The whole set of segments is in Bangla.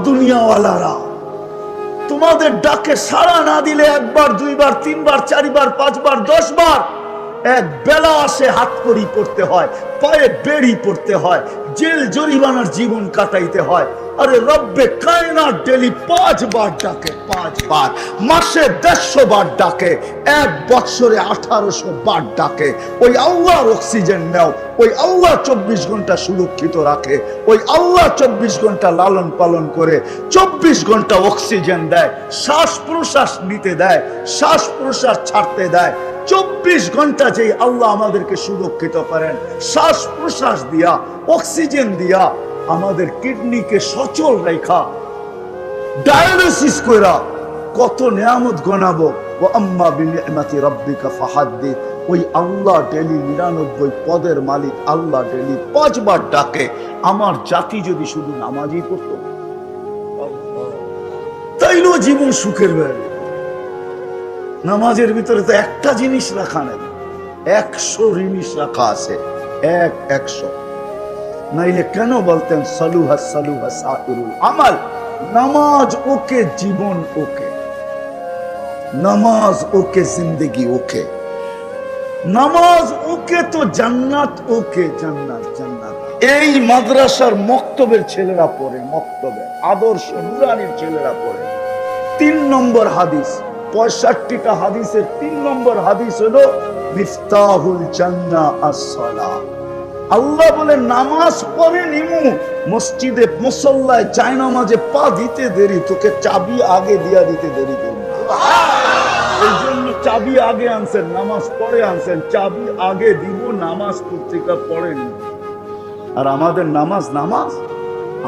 দুনিয়াওয়ালারা, তোমাদের ডাকে সাড়া না দিলে একবার, দুইবার, তিনবার, চারবার, পাঁচবার, 10 বার এক বেলা আসে, হাত কড়ি পড়তে হয়, পায়ে বেড়ি পড়তে হয়, জেল জরিমানার জীবন কাটাইতে হয়। আরে রব্বে কায়নাত ডেলি 5 বার ডাকে, 5 বার, মাসে 150 বার ডাকে, এক বছরে 1800 বার ডাকে। ওই আল্লাহর অক্সিজেন নাও, ওই আল্লাহ 24 ঘন্টা সুরক্ষিত রাখে, ওই আল্লাহ 24 ঘন্টা লালন পালন করে, 24 ঘন্টা অক্সিজেন দেয়, শ্বাস প্রশ্বাস নিতে দেয়, শ্বাস প্রশ্বাস ছাড়তে দেয়। 24 ঘন্টা যেই আল্লাহ আমাদেরকে সুরক্ষিত করেন, শ্বাস প্রশ্বাস দিয়া, অক্সিজেন দিয়া, আমাদের কিডনিকে সচল রেখা, ডায়ালিসিস কইরা কত নিয়ামত গনাবো। ওয়া আম্মা বিনিআমাতি রাব্বিকা ফাহাদ্দিস। ওই আল্লাহ ডেলি 99 পদের মালিক আল্লাহ ডেলি 5 বার ডাকে। আমার জাতি যদি শুধু নামাজই পড়তো, তাইলেও জীবন সুখের হয়ে যেত। নামাজের ভিতরে তো একটা জিনিস রাখা নেই, 100 জিনিস রাখা আছে, 100। নাইলে কেন বলতেন সালুহা সালুহা সাইরুল আমাল? নামাজ ওকে, জীবন ওকে, নামাজ ওকে, জিন্দেগি ওকে, নামাজ ওকে তো জান্নাত ওকে, জান্নাত জান্নাত। এই মাদ্রাসার মক্তবের ছেলেরা পড়ে, মক্তবের আদর্শ নুরানির ছেলেরা পড়ে। 3 নম্বর হাদিস, 65টা হাদিসের 3 নম্বর হাদিস হলো মিফতাহুল জান্নাহ আস-সালাহ। আল্লাহ বলে নামাজ পড়ে নিমু, মসজিদে মুসল্লায় জায়নামাজে পা দিতে দেরি, তোকে চাবি আগে দিয়া দিতে দেরি করবে। এই জন্য চাবি আগে আনছেন, নামাজ পরে আনছেন। চাবি আগে দিব, নামাজ পত্রিকা পড়ে নিব। আর আমাদের নামাজ নামাজ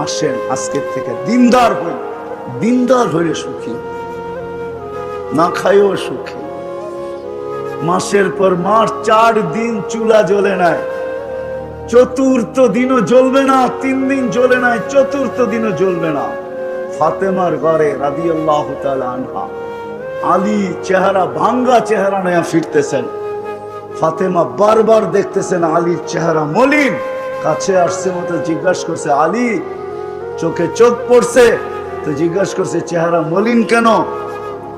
আসেন আজকের থেকে দিনদার হই, দিনদার হয়ে সুখী, না খাইও সুখী। মাসের পর মাস 4 দিন চুলা জ্বলে নাই, 4র্থ দিনও জ্বলবে না, 3 দিন জ্বলে নাই, 4র্থ দিনও জ্বলবে না। ফাতেমার ঘরে রাদিয়াল্লাহু তাআলা আনহা, আলী চেহারা ভাঙ্গা চেহারা নিয়ে ফিরতেছেন। ফাতেমা বারবার দেখতেছেন আলীর চেহারা মলিন। কাছে আসছে মতো জিজ্ঞাসা করছে, আলী চোখে চোখ পড়ছে তো জিজ্ঞাসা করছে চেহারা মলিন কেন?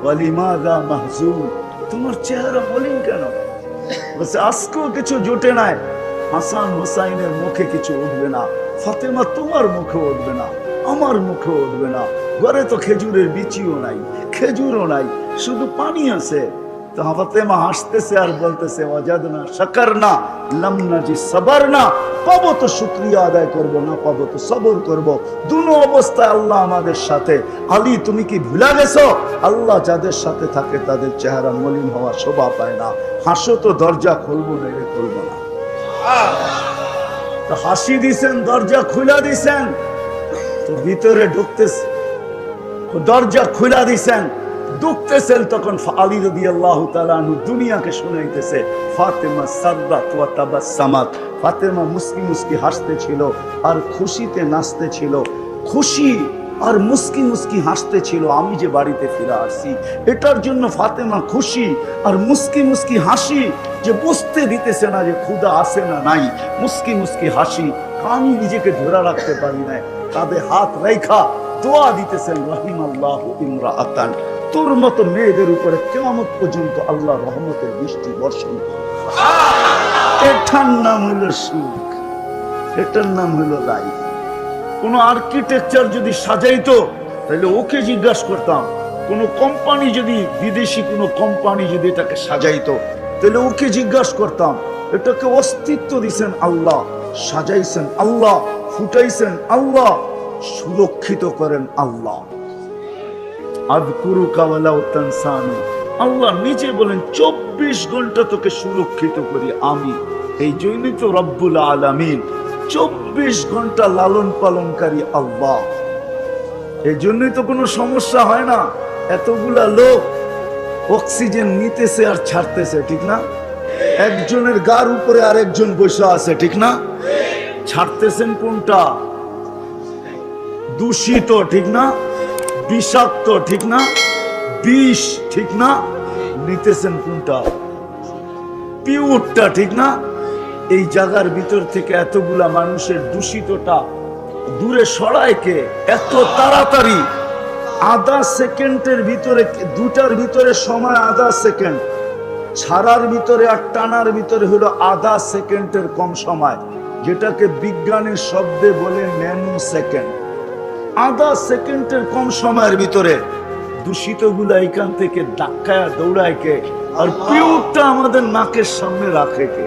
ওয়ালিমাযা মাহজুন, তোমার চেহারা মলিন কেন? বলছে আজকেও কিছু জুটে নাই, হাসান হুসাইনের মুখে কিছু উঠবে না, ফাতেমা তোমার মুখে উঠবে না, আমার মুখে উঠবে না। ঘরে তো খেজুরের বিচিও নাই, খেজুরও নাই, শুধু পানি আছে। তো ফাতেমা হাসতেছে আর বলতেছে ওয়াজাদনা শাকারনা লাম নাজি সাবারনা, পাবো তো শুকরিয়া আদায় করব, না পাবো তো সবর করব। দুনো অবস্থায় আল্লাহ আমাদের সাথে। আলী তুমি কি ভুলা গেছো? আল্লাহ যাদের সাথে থাকে তাদের চেহারা মলিন হওয়া শোভা পায় না। হাসো তো দরজা খুলবো না, খুলবো না। তো হাসি দিছেন, দরজা খুলা দিছেন, তো ভিতরে ঢুকতেছে, দরজা খুলা দিছেন, ঢুকতেছেন। তখন আলী রাদিয়াল্লাহু তাআলা আনহু দুনিয়াকে শুনাইতেছে ফাতেমা সাররাত ওয়া তাবাসসামাত। ফাতেমা মুস্কি মুস্কি হাসতে ছিল আর খুশিতে নাচতে ছিল, খুশি আর মুস্কি মুস্কি হাসতে ছিল। আমি যে বাড়িতে ফিরে আসছি এটার জন্য ফাতেমা খুশি আর মুস্কি মুস্কি হাসি, যে বুঝতে দিতেছে না যে ক্ষুধা আছে না নাই। মুস্কি মুস্কি হাসি, আমি নিজেকে ধরে রাখতে পারি না, কাঁধে হাত রেখা দোয়া দিতেছেন রাহিমাল্লাহু ইমরাআতান, তোর মতো মেয়েদের উপরে কিয়ামত পর্যন্ত আল্লাহ রহমতের বৃষ্টি বর্ষণ করে। এটার নাম হলো সুখ, এটার নাম হলো লাইফ। কোন আর্কিটেকচার যদি সাজাইতো তাহলে ওকে জিজ্ঞাসা করতাম, কোন কোম্পানি যদি, বিদেশি কোন কোম্পানি যদি এটাকে সাজাইতো তাহলে ওকে জিজ্ঞাসা করতাম। এটাকে অস্তিত্ব দিয়েছেন আল্লাহ, সাজাইছেন আল্লাহ, ফুটাইছেন আল্লাহ, সুরক্ষিত করেন আল্লাহ। আযকুরুকা ওয়ালাউ তানসানি, আল্লাহ নিজে বলেন 24 ঘন্টা তোকে সুরক্ষিত করি আমি। এই জন্যই তো রব্বুল আলামিন, 24 ঘন্টা লালন পালনকারী আল্লাহ। এই জন্যই তো কোনো সমস্যা হয় না। এতগুলা লোক অক্সিজেন নিতেছে আর ছাড়তেছে, ঠিক না? একজনের গার উপরে আরেকজন বসে আছে, ঠিক না? ছাড়তেছেন কোনটা? দূষিত, ঠিক না? বিষাক্ত, ঠিক না? বিষ, ঠিক না? নিতেছেন কোনটা? পিওরটা, ঠিক না? এই জায়গার ভিতর থেকে এতগুলা মানুষের দূষিতটা দূরে সরায় কে? এত তাড়াতাড়ি আধা সেকেন্ডের ভিতরে, দুটার ভিতরে সময় আধা সেকেন্ড, ছাড়ার ভিতরে আর টানার ভিতরে হলো আধা সেকেন্ডের কম সময়, যেটাকে বিজ্ঞানের শব্দে বলে ন্যানো সেকেন্ড। আধা সেকেন্ডের কম সময়ের ভিতরে দূষিত গুলা এখান থেকে ধাক্কায় দৌড়ায় কে? আর পিউরটা আমাদের নাকের সামনে রাখে কে?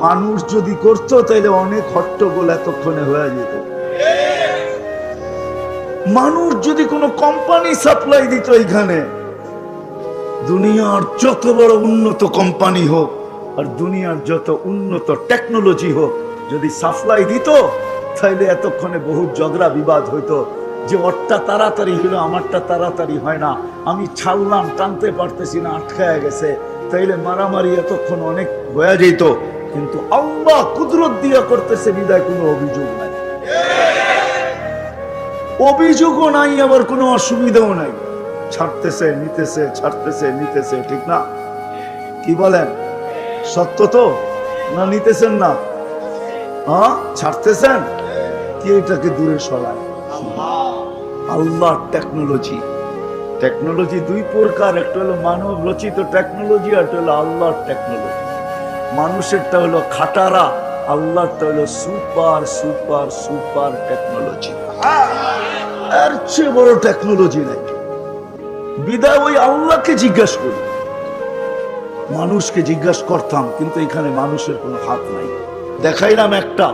মানুষ যদি করতো তাহলে অনেক হট্টগোল এতক্ষণে হয়ে যেত। মানুষ যদি কোনো কোম্পানি সাপ্লাই দিত এখানে, দুনিয়ার যত বড় উন্নত কোম্পানি হোক আর দুনিয়ার যত উন্নত টেকনোলজি হোক, যদি সাপ্লাই দিত তাইলে এতক্ষণে বহু ঝগড়া বিবাদ হইতো, যে ওরটা তাড়াতাড়ি হলো আমারটা তাড়াতাড়ি হয় না, আমি ছাড়লাম টানতে পারতেছি না, আটকায় গেছে, তাইলে মারামারি এতক্ষণ অনেক হয়ে যেত। কিন্তু আল্লাহ কুদরত দিয়া করতেছে বিদায় কোনো অভিযোগ নাই, অভিযোগও নাই, আবার কোনো অসুবিধাও নাই। ছাড়তেছে নিতেছে, ছাড়তেছে নিতেছে, ঠিক না? কি বলেন? সত্য তো না? নিতেছেন না? হ্যাঁ, ছাড়তেছেন কি? এটাকে দূরে সরায় আল্লাহ। টেকনোলজি, টেকনোলজি দুই প্রকার, একটা হলো মানব রচিত টেকনোলজি, আর একটা হলো আল্লাহর টেকনোলজি। মানুষেরটা হলো খাটারা, আল্লাহরটা হলো সুপার সুপার সুপার টেকনোলজি। এর চেয়ে বড় টেকনোলজি নাই। বিদায় ওই আল্লাহকে জিজ্ঞাসা করি, মানুষকে জিজ্ঞাসা করতাম, কিন্তু এখানে মানুষের কোনো হাত নাই। দেখাইলাম একটা,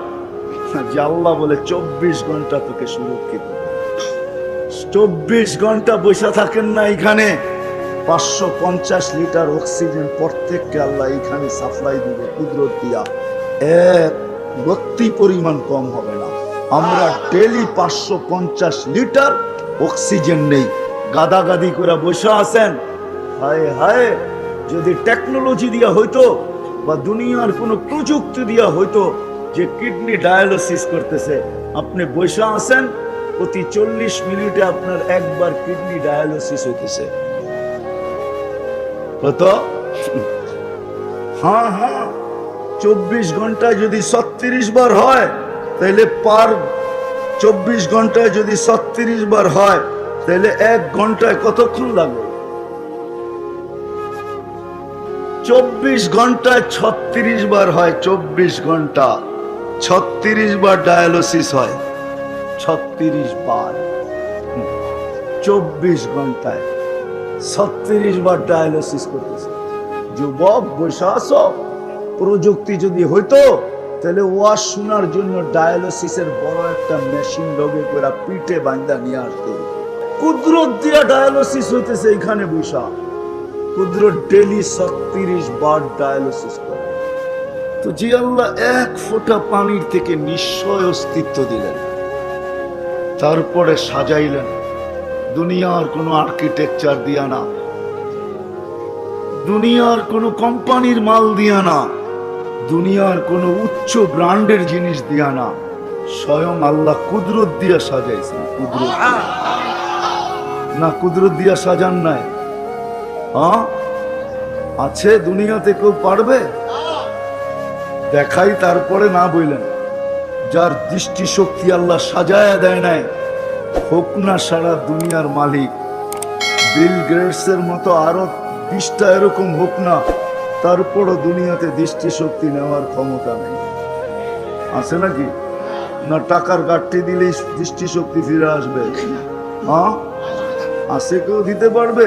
যে আল্লাহ বলে 24 ঘন্টা তোকে সুরক্ষিত। 24 ঘন্টা বসে থাকেন না এখানে। 550 লিটার অক্সিজেন প্রত্যেককে আল্লাহ এখানে সাপ্লাই দিবে কুদরত দিয়া, এক গতি পরিমাণ কম হবে না। আমরা ডেলি 550 লিটার অক্সিজেন নেই, গাদাগাদি করে বসে আছেন। হায় হায়, যদি টেকনোলজি দিয়া হইতো বা দুনিয়ার কোনো প্রযুক্তি দিয়া হইতো, যে কিডনি ডায়ালিসিস করতেছে, আপনি বসে আছেন, প্রতি 40 মিনিটে আপনার একবার কিডনি ডায়ালিসিস হইতেছে, হতো? হ্যাঁ হ্যাঁ, 24 ঘন্টায় যদি 36 বার হয়, তাহলে পার 24 ঘন্টায় যদি 36 বার হয়, তাহলে 1 ঘন্টায় কতক্ষণ লাগবে? 24 ঘন্টায় 36 বার হয়, 24 ঘন্টা 36 বার ডায়ালিসিস হয়, 36 বার 24 ঘন্টায় 36 বার ডায়ালিসিস করতেছে। যুবক বসে আছো, প্রযুক্তি যদি হইতো তাহলে ওয়াজ শোনার জন্য ডায়ালিসিসের বড় একটা মেশিন লগে করে পিঠে বাঁধা নিয়ে আসতো। কুদরত দিয়া ডায়ালিসিস হইতেছে এখানে বসা। কুদরত ডেলি 36 বার ডায়ালিসিস করে। তো যে আল্লাহ এক ফোঁটা পানির থেকে নিশ্চয় অস্তিত্ব দিলেন, তারপরে সাজাইলেন, দুনিয়ার কোনো আর্কিটেকচার দিয়া না, দুনিয়ার কোনো কোম্পানির মাল দিয়া না, দুনিয়ার কোনো উচ্চ ব্র্যান্ডের জিনিস দিয়া না, স্বয়ং আল্লাহ কুদরত দিয়া সাজাইছেন। কুদরত না, কুদরত দিয়া সাজান নাই? হ্যাঁ আছে? দুনিয়াতে কেউ পারবে? দেখাই তারপরে না বললেন। যার দৃষ্টি শক্তি আল্লাহ সাজায়া দেয় নাই, হোক না সারা দুনিয়ার মালিক, বিল গেটসের মতো আরো 20টা এরকম হোক না, তারপরও দুনিয়াতে দৃষ্টি শক্তি নেওয়ার ক্ষমতা নেই। আছে নাকি? না টাকার গাঠটি দিলেই দৃষ্টি শক্তি ফিরে আসবে? হ্যাঁ আছে? কেউ দিতে পারবে?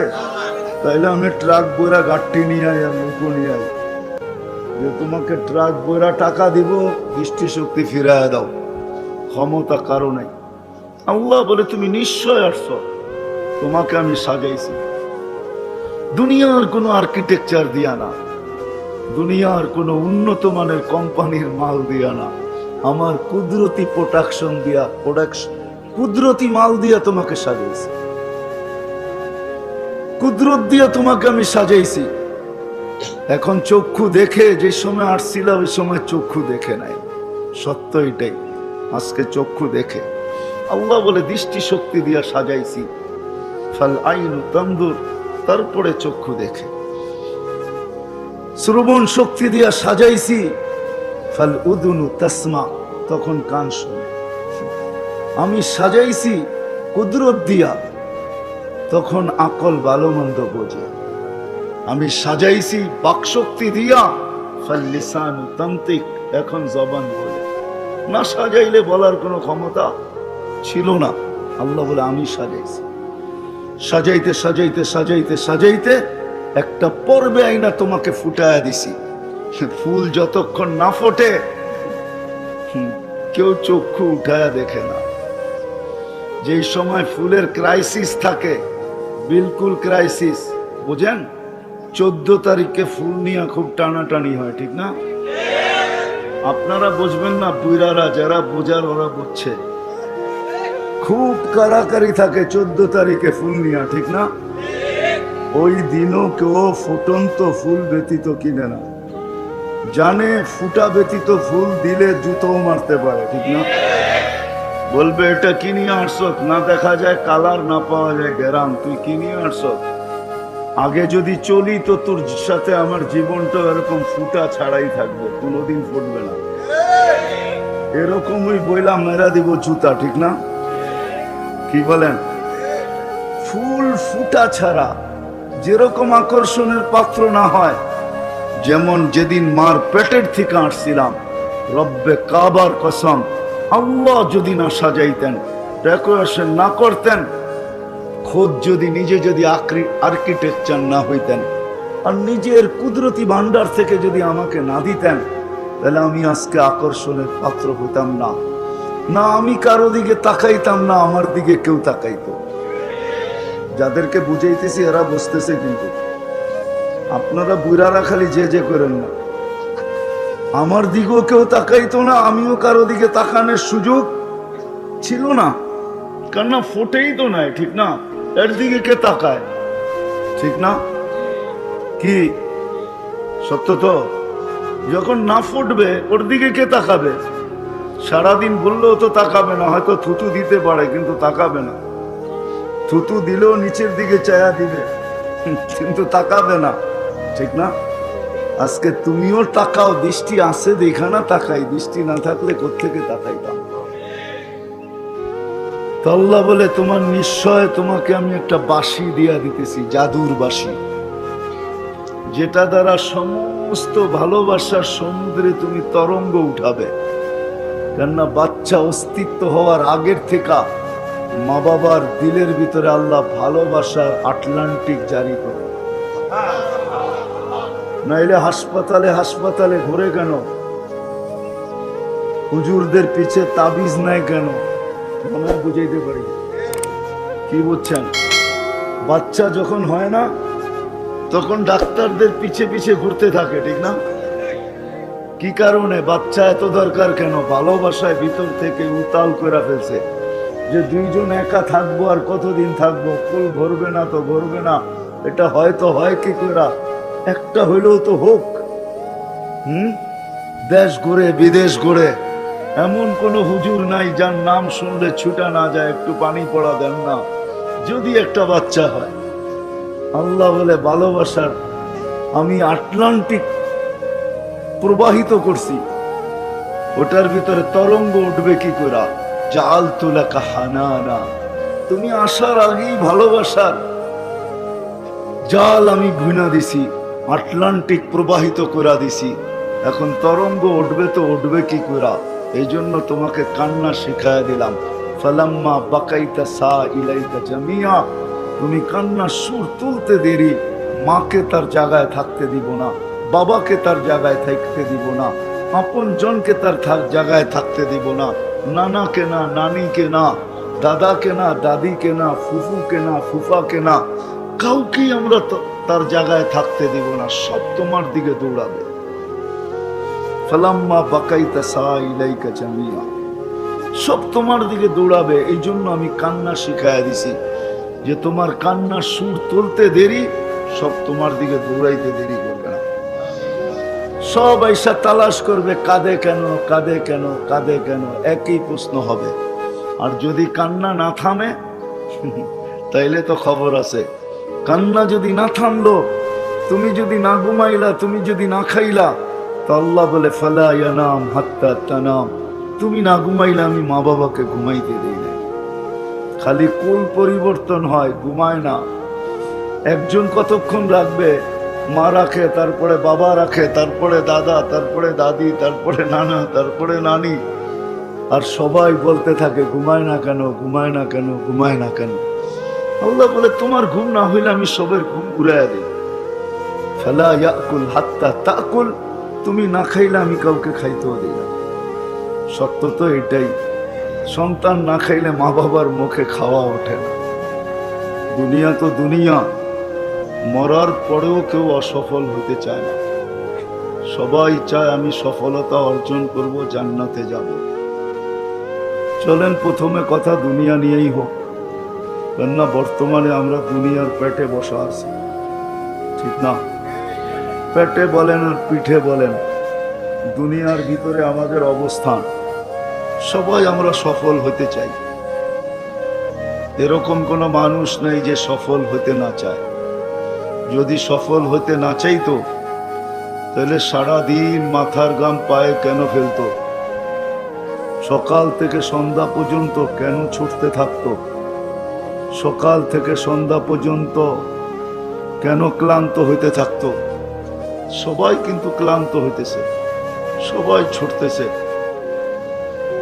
তাইলে আমি ট্রাক বইরা গাঠটি নিয়ে আই, আমি নিয়ে আই, যে তোমাকে ট্রাক বইরা টাকা দিব, দৃষ্টি শক্তি ফিরায় দাও। ক্ষমতা কারো নাই। আল্লাহ বলে তুমি নিশ্চয় আসছো, তোমাকে আমি সাজাইছি। দুনিয়ার কোনো আর্কিটেকচার দিয়া না, দুনিয়ার কোনো উন্নত মানের কোম্পানির মাল দিয়া না, আমার কুদরতি প্রোডাকশন দিয়া, কুদরতি মাল দিয়া তোমাকে সাজাইছি, কুদরত দিয়া তোমাকে আমি সাজাইছি। এখন চক্ষু দেখে, যে সময় আসছিলাম ওই সময় চক্ষু দেখে নাই, সত্য এটাই। আজকে চক্ষু দেখে। আল্লাহ বলে দৃষ্টি শক্তি দিয়া সাজাইছি, ফাল আইনু তানদুর, তারপরে চক্ষু দেখে। শ্রবণ শক্তি দিয়া সাজাইছি, ফাল উদুনু তাসমা, তখন কান শুনে। আমি সাজাইছি কুদরত দিয়া, তখন আকল ভালো মন্দ বোঝে। আমি সাজাইছি বাকশক্তি দিয়া, ফাল্লিসানু তান্তিক, এখন জবান বলে। না সাজাইলে বলার কোনো ক্ষমতা ছিল না। আল্লাহ বলে আমি সাজাইছি। সাজাইতে সাজাইতে সাজাইতে সাজাইতে একটা পর্বে আইনা তোমাকে ফুটায়া দিছি। ফুল যতক্ষণ না ফোটে কেউ চক্ষু উঠায়া দেখে না। যেই সময় ফুলের ক্রাইসিস থাকে, বিলকুল ক্রাইসিস, বুঝেন, 14 তারিখে ফুল নিয়ে খুব টানাটানি হয়, ঠিক না? আপনারা বুঝবেন না, বুইরারা যারা বোঝার ওরা বুঝছে। খুব কারাকারি থাকে 14 তারিখে ফুল নিয়ে, ঠিক না? ওই দিনও কেউ ফুটন্ত ফুল ব্যতীত কিনে না, জানে ফুটা ব্যতীত ফুল দিলে জুতোও মারতে পারে, ঠিক না? বলবে এটা কিনিয়ে আসছ, না দেখা যায় কালার, না পাওয়া যায় গ্রাম, তুই কিনিয়ে আসছ। আগে যদি চলি তো তোর সাথে আমার জীবনটা এরকম ফুটা ছাড়াই থাকবে, কোনোদিন ফুটবে না। এরকমই বইলা মেরা দিব জুতা, ঠিক না? কি বলেন? ফুল ফুটা ছাড়া যেরকম আকর্ষণের পাত্র না হয়, যেমন যেদিন মার পেটের থেকে আসছিলাম, রব্বে কাবার কসম, আল্লাহ যদি না সাজাইতেন, ডেকোরেশন না করতেন, খোদ যদি নিজে যদি আর্কিটেকচার না হইতেন, আর নিজের কুদরতি ভান্ডার থেকে যদি আমাকে না দিতেন, তাহলে আমি আজকে আকর্ষণের পাত্র হইতাম না। না আমি কারো দিকে তাকাইতাম, না আমার দিকে কেউ তাকাইতো। যাদেরকে বুঝাইতেছি এরা বুঝতেছে, কিন্তু আপনারা বুড়ারা খালি যে যে করেন না। আমার দিকেও কেউ তাকাইতো না, আমিও কারো দিকে তাকানোর সুযোগ ছিল না, কেননা ফোটেই তো নাই, ঠিক না? এর দিকে কে তাকায়, ঠিক না? কি সত্য তো? যখন না ফুটবে ওর দিকে কে তাকাবে? সারাদিন বললেও তো তাকাবে না, হয়তো থুতু দিতে পারে কিন্তু তাকাবে না। থুতু দিলেও নিচের দিকে চায়া দিবে, কিন্তু তাকাবে না, ঠিক না? আজকে তুমিও তাকাও, দৃষ্টি আছে দেখা না তাকাই, দৃষ্টি না থাকলে কোত্থেকে তাকাইতাম? তো আল্লাহ বলে তোমার নিশ্চয় তোমাকে আমি একটা বাঁশি দিয়া দিতেছি, জাদুর বাঁশি, যেটা দ্বারা সমস্ত ভালোবাসার সমুদ্রে তুমি তরঙ্গ উঠাবে। কেননা বাচ্চা অস্তিত্ব হওয়ার আগের থেকে মা বাবার দিলের ভিতরে আল্লাহ ভালোবাসার আটলান্টিক জারি করে। নাইলে হাসপাতালে হাসপাতালে ঘুরে কেন? হুজুরদের পিছে তাবিজ নাই কেন? মনে বুঝাইতে পারি, কি বুঝছেন? বাচ্চা যখন হয় না তখন ডাক্তারদের পিছে পিছে ঘুরতে থাকে, ঠিক না? কি কারণে? বাচ্চা এত দরকার কেন? ভালোবাসায় ভিতর থেকে উতাল করে ফেলছে যে দুইজন একা থাকবো, আর কতদিন থাকবো, ফুল ভরবে না তো ভরবে না, এটা হয়তো হয় কি করে, একটা হইলেও তো হোক। দেশ ঘুরে বিদেশ ঘুরে এমন কোন হুজুর নাই যার নাম শুনলে ছুটা না যায়, একটু পানি পড়া দেন না, যদি একটা বাচ্চা হয়। আল্লাহ বলে ভালোবাসার আমি আটলান্টিক প্রবাহিত করছি, ওটার ভিতরে তরঙ্গ উঠবে কি করে? জাআলতু লাকা হানানা, তুমি আসার আগেই ভালোবাসার জাল আমি বুনা দিছি, আটলান্টিক প্রবাহিত করে দিছি। এখন তরঙ্গ উঠবে তো উঠবে কি করে? এই জন্য তোমাকে কান্না শিখাইয়া দিলাম। ফালাম্মা বাকাইতা সা ইলাইকা জামিয়া, তুমি কান্নার সুর তুলতে দেরি, মাকে তার জায়গায় থাকতে দিব না, বাবাকে তার জায়গায় থাকতে দিব না, আপন জনকে তার জায়গায় থাকতে দিব না, নানাকে না, নানিকে না, দাদাকে না, দাদিকে না, ফুফুকে না, ফুফাকে না, কাউকেই আমরা তার জায়গায় থাকতে দিব না, সব তোমার দিকে দৌড়াবে। ফালাম্মা বাকাইতা সা ইলাইকা জামিয়া, সব তোমার দিকে দৌড়াবে। এই জন্য আমি কান্না শিখাইয়া দিছি যে তোমার কান্নার সুর তুলতে দেরি, সব তোমার দিকে দৌড়াইতে দেরি করবে না। সব আইসা তালাশ করবে, কাঁদে কেন, কাঁদে কেন, কাঁদে কেন, একই প্রশ্ন হবে। আর যদি কান্না না থামে তাইলে তো খবর আছে। কান্না যদি না থামলো, তুমি যদি না ঘুমাইলা, তুমি যদি না খাইলা, তো আল্লাহ বলে ফালা ইয়ানাম হাত্তা তানাম, তুমি না ঘুমাইলে আমি মা বাবাকে ঘুমাইতে দিই না। খালি কুল পরিবর্তন হয়, ঘুমায় না। একজন কতক্ষণ রাখবে? মা রাখে, তারপরে বাবা রাখে, তারপরে দাদা, তারপরে দাদি, তারপরে নানা, তারপরে নানি, আর সবাই বলতে থাকে ঘুমায় না কেন, ঘুমায় না কেন, ঘুমায় না কেন। আল্লাহ বলে তোমার ঘুম না হইলে আমি সবের ঘুম উড়াইয়া দিই। ফালা ইয়াকুল হাত্তা তাকুল, তুমি না খাইলে আমি কাউকে খাইতেও দিই না। সত্য তো এটাই, সন্তান না খাইলে মা বাবার মুখে খাওয়া ওঠে না। দুনিয়া তো দুনিয়া, মরার পরেও কেউ অসফল হতে চায় না। সবাই চায় আমি সফলতা অর্জন করব, জান্নাতে যাব। চলেন প্রথমে কথা দুনিয়া নিয়েই হোক, কেননা বর্তমানে আমরা দুনিয়ার পেটে বসা আছি, ঠিক না? পেটে বলেন আর পিঠে বলেন, দুনিয়ার ভিতরে আমাদের অবস্থান। সবাই আমরা সফল হতে চাই, এরকম কোনো মানুষ নেই যে সফল হতে না চায়। যদি সফল হতে না চাইতো তাহলে সারাদিন মাথার ঘাম পায়ে কেন ফেলতো? সকাল থেকে সন্ধ্যা পর্যন্ত কেন ছুটতে থাকতো? সকাল থেকে সন্ধ্যা পর্যন্ত কেন ক্লান্ত হইতে থাকতো? সবাই কিন্তু ক্লান্ত হইতেছে, সবাই ছুটতেছে।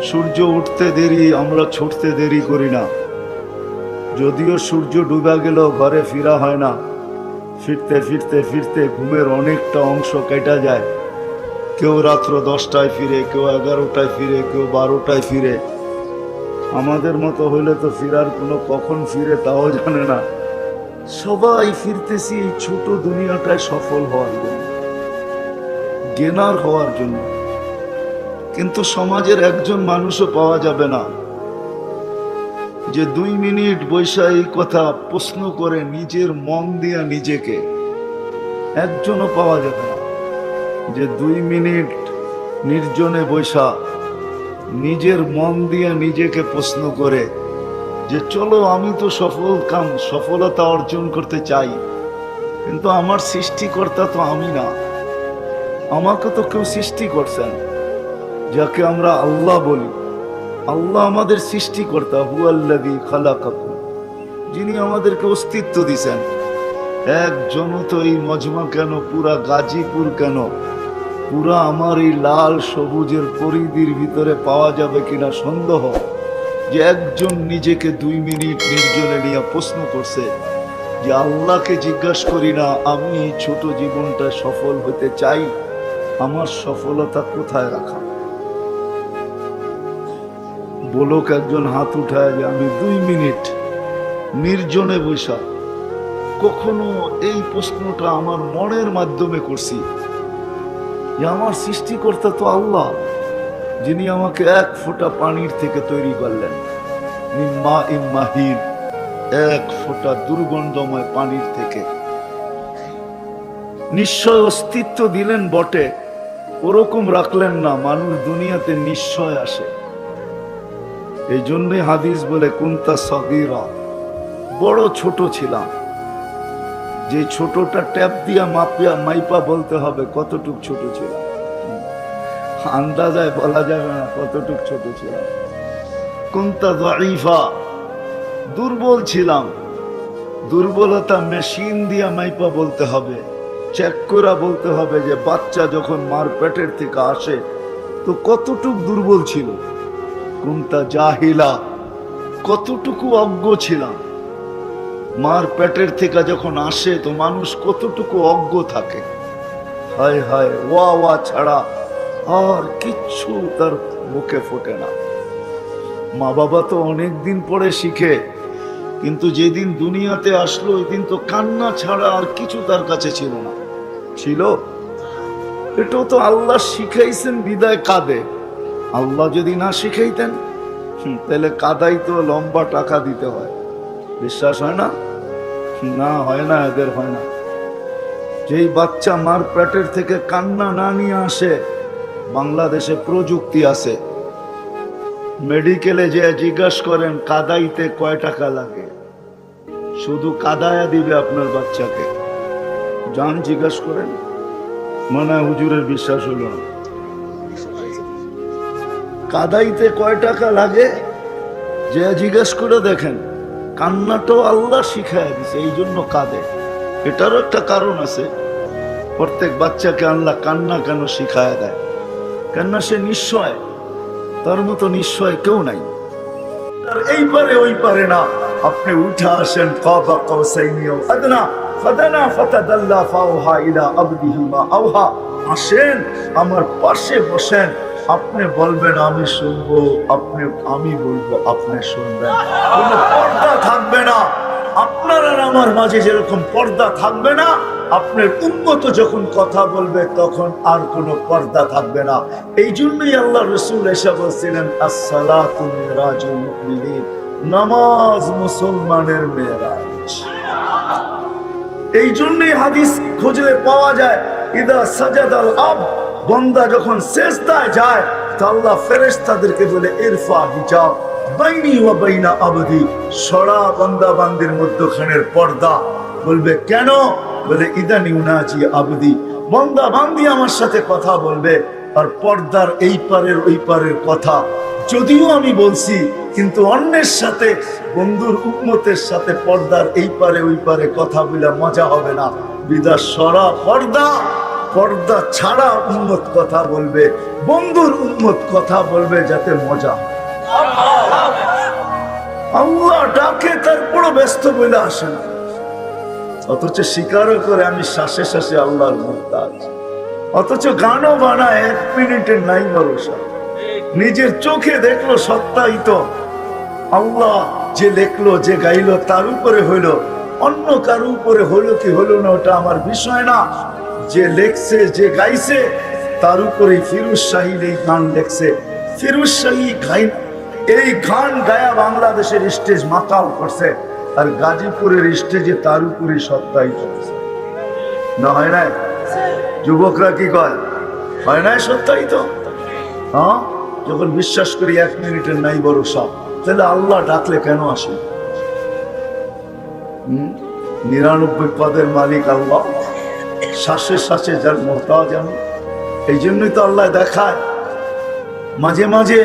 সূর্য উঠতে দেরি, আমরা ছুটতে দেরি করি না। যদিও সূর্য ডুবে গেল ঘরে ফিরা হয় না, ফিরতে ফিরতে ফিরতে ঘুমের অনেকটা অংশ কেটে যায়। কেউ রাত্র 10টায় ফিরে, কেউ 11টায় ফিরে, কেউ 12টায় ফিরে। আমাদের মতো হইলে তো ফিরার কোনো কখন ফিরে তাও জানে না। সবাই ফিরতেছি এই ছোট দুনিয়াটায় সফল হওয়ার জন্য, গেনার হওয়ার জন্য। কিন্তু সমাজের একজন মানুষও পাওয়া যাবে না যে 2 মিনিট বৈশা এই কথা প্রশ্ন করে নিজের মন দিয়া নিজেকে। একজনও পাওয়া যাবে না যে 2 মিনিট নির্জনে বৈশা নিজের মন দিয়া নিজেকে প্রশ্ন করে যে চলো আমি তো সফলতা অর্জন করতে চাই, কিন্তু আমার সৃষ্টিকর্তা তো আমি না। আমাকে তো কেউ সৃষ্টি করছেন, যাকে আমরা আল্লাহ বলি। আল্লাহ আমাদের সৃষ্টিকর্তা, হুয়াল্লাযী খালাকাকুম, যিনি আমাদেরকে অস্তিত্ব দিয়েছেন। একজন তো এই মজমা কেন, পুরা গাজীপুর কেন, পুরা আমার এই লাল সবুজের পরিধির ভিতরে পাওয়া যাবে কিনা সন্দেহ, যে একজন নিজেকে 2 মিনিট নির্জনে নিয়ে প্রশ্ন করছে যে আল্লাহকে জিজ্ঞাসা করি না আমি এই ছোট জীবনটা সফল হতে চাই, আমার সফলতা কোথায় রাখা? বলুক একজন হাত উঠায় যে আমি 2 মিনিট নির্জনে বৈশা কখনো এই প্রশ্নটা আমার মনের মাধ্যমে করছি যে আমার সৃষ্টিকর্তা তো আল্লাহ, যিনি আমাকে 1 ফোঁটা পানির থেকে তৈরি করলেন, মিম্মা ইম্মাহিন, 1 ফোঁটা দুর্গন্ধময় পানির থেকে। নিশ্চয় অস্তিত্ব দিলেন বটে, ওরকম রাখলেন না মানুষ দুনিয়াতে নিশ্চয় আসে। এই জন্যই হাদিস বলে কুনতা সগীরা, বড় ছোট ছিলাম। যে ছোটটা ট্যাপ দিয়া মাইপা বলতে হবে কতটুক ছোট ছিলাম, আন্দাজায় বলা যাবে না কতটুক ছোট ছিলাম। কুনতা যায়ীফা, দুর্বল ছিলাম। দুর্বলতা মেশিন দিয়া মাইপা বলতে হবে, চেক করে বলতে হবে যে বাচ্চা যখন মার পেটের থেকে আসে তো কতটুক দুর্বল ছিল। কুনতা জাহিলা, কতটুকু অজ্ঞ ছিলাম। মার পেটের থেকে যখন আসে তো মানুষ কতটুকু অজ্ঞ থাকে। হায় হায়, ওয়া ছাড়া আর কিচ্ছু তার মুখে ফোটে না। মা বাবা তো অনেক দিন পরে শিখে, কিন্তু যেদিন দুনিয়াতে আসলো ওই দিন তো কান্না ছাড়া আর কিছু তার কাছে ছিল না। ছিল? এটাও তো আল্লাহ শিখাইছেন বিদায় কাঁদে। আল্লাহ যদি না শিখাইতেন তাহলে কাদাই তো লম্বা টাকা দিতে হয়। বিশ্বাস হয় না? না, হয় না, এদের হয় না। যেই বাচ্চা মার পেটের থেকে কান্না না নিয়ে আসে, বাংলাদেশে প্রযুক্তি আছে, মেডিকেলে যে জিজ্ঞাসা করেন কাদাইতে কয় টাকা লাগে, শুধু কাদায়া দিবে আপনার বাচ্চাকে। যান জিজ্ঞাসা করেন, মনে হয় হুজুরের বিশ্বাস হলো না। কাদাইতে কয় টাকা লাগে যে জিজ্ঞেস করে দেখেন। কান্নাটাও আল্লাহ শিখায় দিছে, এই জন্য কাঁদে। এটারও একটা কারণ আছে। প্রত্যেক বাচ্চাকে আল্লাহ কান্না কেন শিখায় দেয়? কেননা সে নিশ্চয়, তার মতো নিশ্চয় কেউ নাই। আর এই পারে ওই পারে না, আপনি উঠে আসেন কাবা কাউসাইনি আও আদনা ফাদানা ফাতাদাল্লা ফাওহা ইলা আবদিহি মা আওহা। আসেন আমার পাশে বসেন, আপনি বলবেন আমি শুনবো, আমি বলবো আপনি শুনবেন। কোনো পর্দা থাকবে না আপনার আর আমার মাঝে, যেরকম পর্দা থাকবে না আপনার উম্মত যখন কথা বলবে তখন আর কোনো পর্দা থাকবে না। এই জন্যই আল্লাহ রাসূল এসে বলছিলেন আসসালাতু মিরাজুল মুমিনিন, নামাজ মুসলমানের মেরাজ। এই জন্যই হাদিস খুঁজলে পাওয়া যায় ইদা সাজাদাল আব, বান্দা যখন সিজদায় যায় তো আল্লাহ ফেরেশতাদেরকে বলে ইরফা হিজাব বাইনি ওয়া বাইনা আবদি, সরা বান্দা বান্দির মধ্যখানের পর্দা। বলবে কেন? বলে ইদানি উনাজি আবদি, বান্দা বান্দি আমার সাথে কথা বলবে আর পর্দার এই পারের ওই পারের কথা যদিও আমি বলছি, কিন্তু অন্যের সাথে, বন্ধুর উম্মতের সাথে পর্দার এই পারে ওই পারে কথা বলে মজা হবে না। বিদাস সরা পর্দা, পর্দা ছাড়া উম্মত কথা বলবে, বন্ধুর উম্মত কথা বলবে যাতে মজা। আল্লাহ ডাকে তারপর ব্যস্ত বলে আসে না, অথচ স্বীকারও করে আমি শ্বাসে শ্বাসে আল্লাহর মুহতাজ। অথচ গানও বানায় 1 মিনিটের নাই ভরসা। নিজের চোখে দেখলো সত্যায়িত, আল্লাহ যে লেখলো যে গাইলো তার উপরে হইল, অন্য কারো উপরে হলো কি হলো না ওটা আমার বিষয় না। যে লেখছে যে গাইছে তার উপরে ফিরোজ শাহীর এই গান লেখছে। ফিরোজ শাহী এই গান গায়া বাংলাদেশের স্টেজ মাতাল করছে, আর গাজীপুরের স্টেজে তার উপরে সত্যায়িত করছে। না হয় নাই? যুবকরা কি কয়? হয় নাই সত্যায়িত? হ্যাঁ, যখন বিশ্বাস করি 1 মিনিটের নাই ভরসা, তাহলে আল্লাহ ডাকলে কেন আসে? 99 পদের মালিক আল্লাহ, শ্বাসে শ্বাসে যার মুহতাজ আমি। এই জন্যই তো আল্লাহ দেখায় মাঝে মাঝে।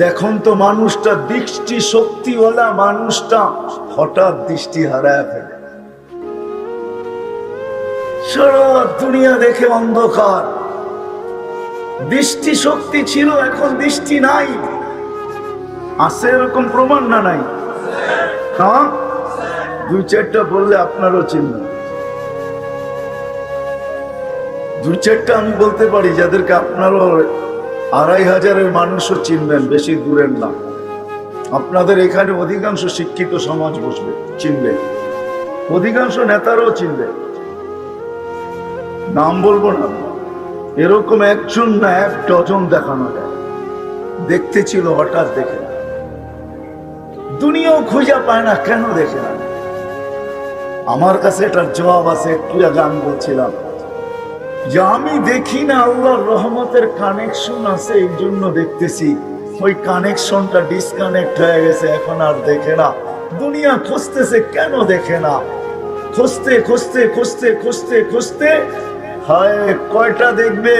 দেখুন তো মানুষটা, দৃষ্টি শক্তিওয়ালা মানুষটা হঠাৎ দৃষ্টি হারায় ফেলে। সারা দুনিয়া দেখে অন্ধকার, দৃষ্টি শক্তি ছিল এখন দৃষ্টি নাই। আছে এরকম প্রমাণ না নাই? হ্যাঁ, 2-4টা বললে আপনারও চিনবেন। 2-4টা আমি বলতে পারি যাদেরকে আপনারও 2500-এর মানুষও চিনবেন, বেশি দূরের না। আপনাদের এখানে অধিকাংশ শিক্ষিত সমাজ বসবে, চিনবে, অধিকাংশ নেতারাও চিনবে। নাম বলবো না, এরকম একজন না 1 ডজন দেখানো যায়। দেখতে ছিল, হঠাৎ দেখে না। দুনিয়াও খুঁজে পায় না, কেন দেখে না? আমার কাছে এটার জবাব আছে। একটু আগে আমি বলছিলাম যে আমি দেখি না, আল্লাহর রহমতের কানেকশন আছে এই জন্য দেখতেছি। ওই কানেকশনটা ডিসকানেক্ট হয়ে গেছে, এখন আর দেখে না। দুনিয়া খুঁজতেছে, কেন দেখে না? খুঁজতে খুঁজতে খুঁজতে খুঁজতে খুঁজতে হায় কয়টা দেখবে,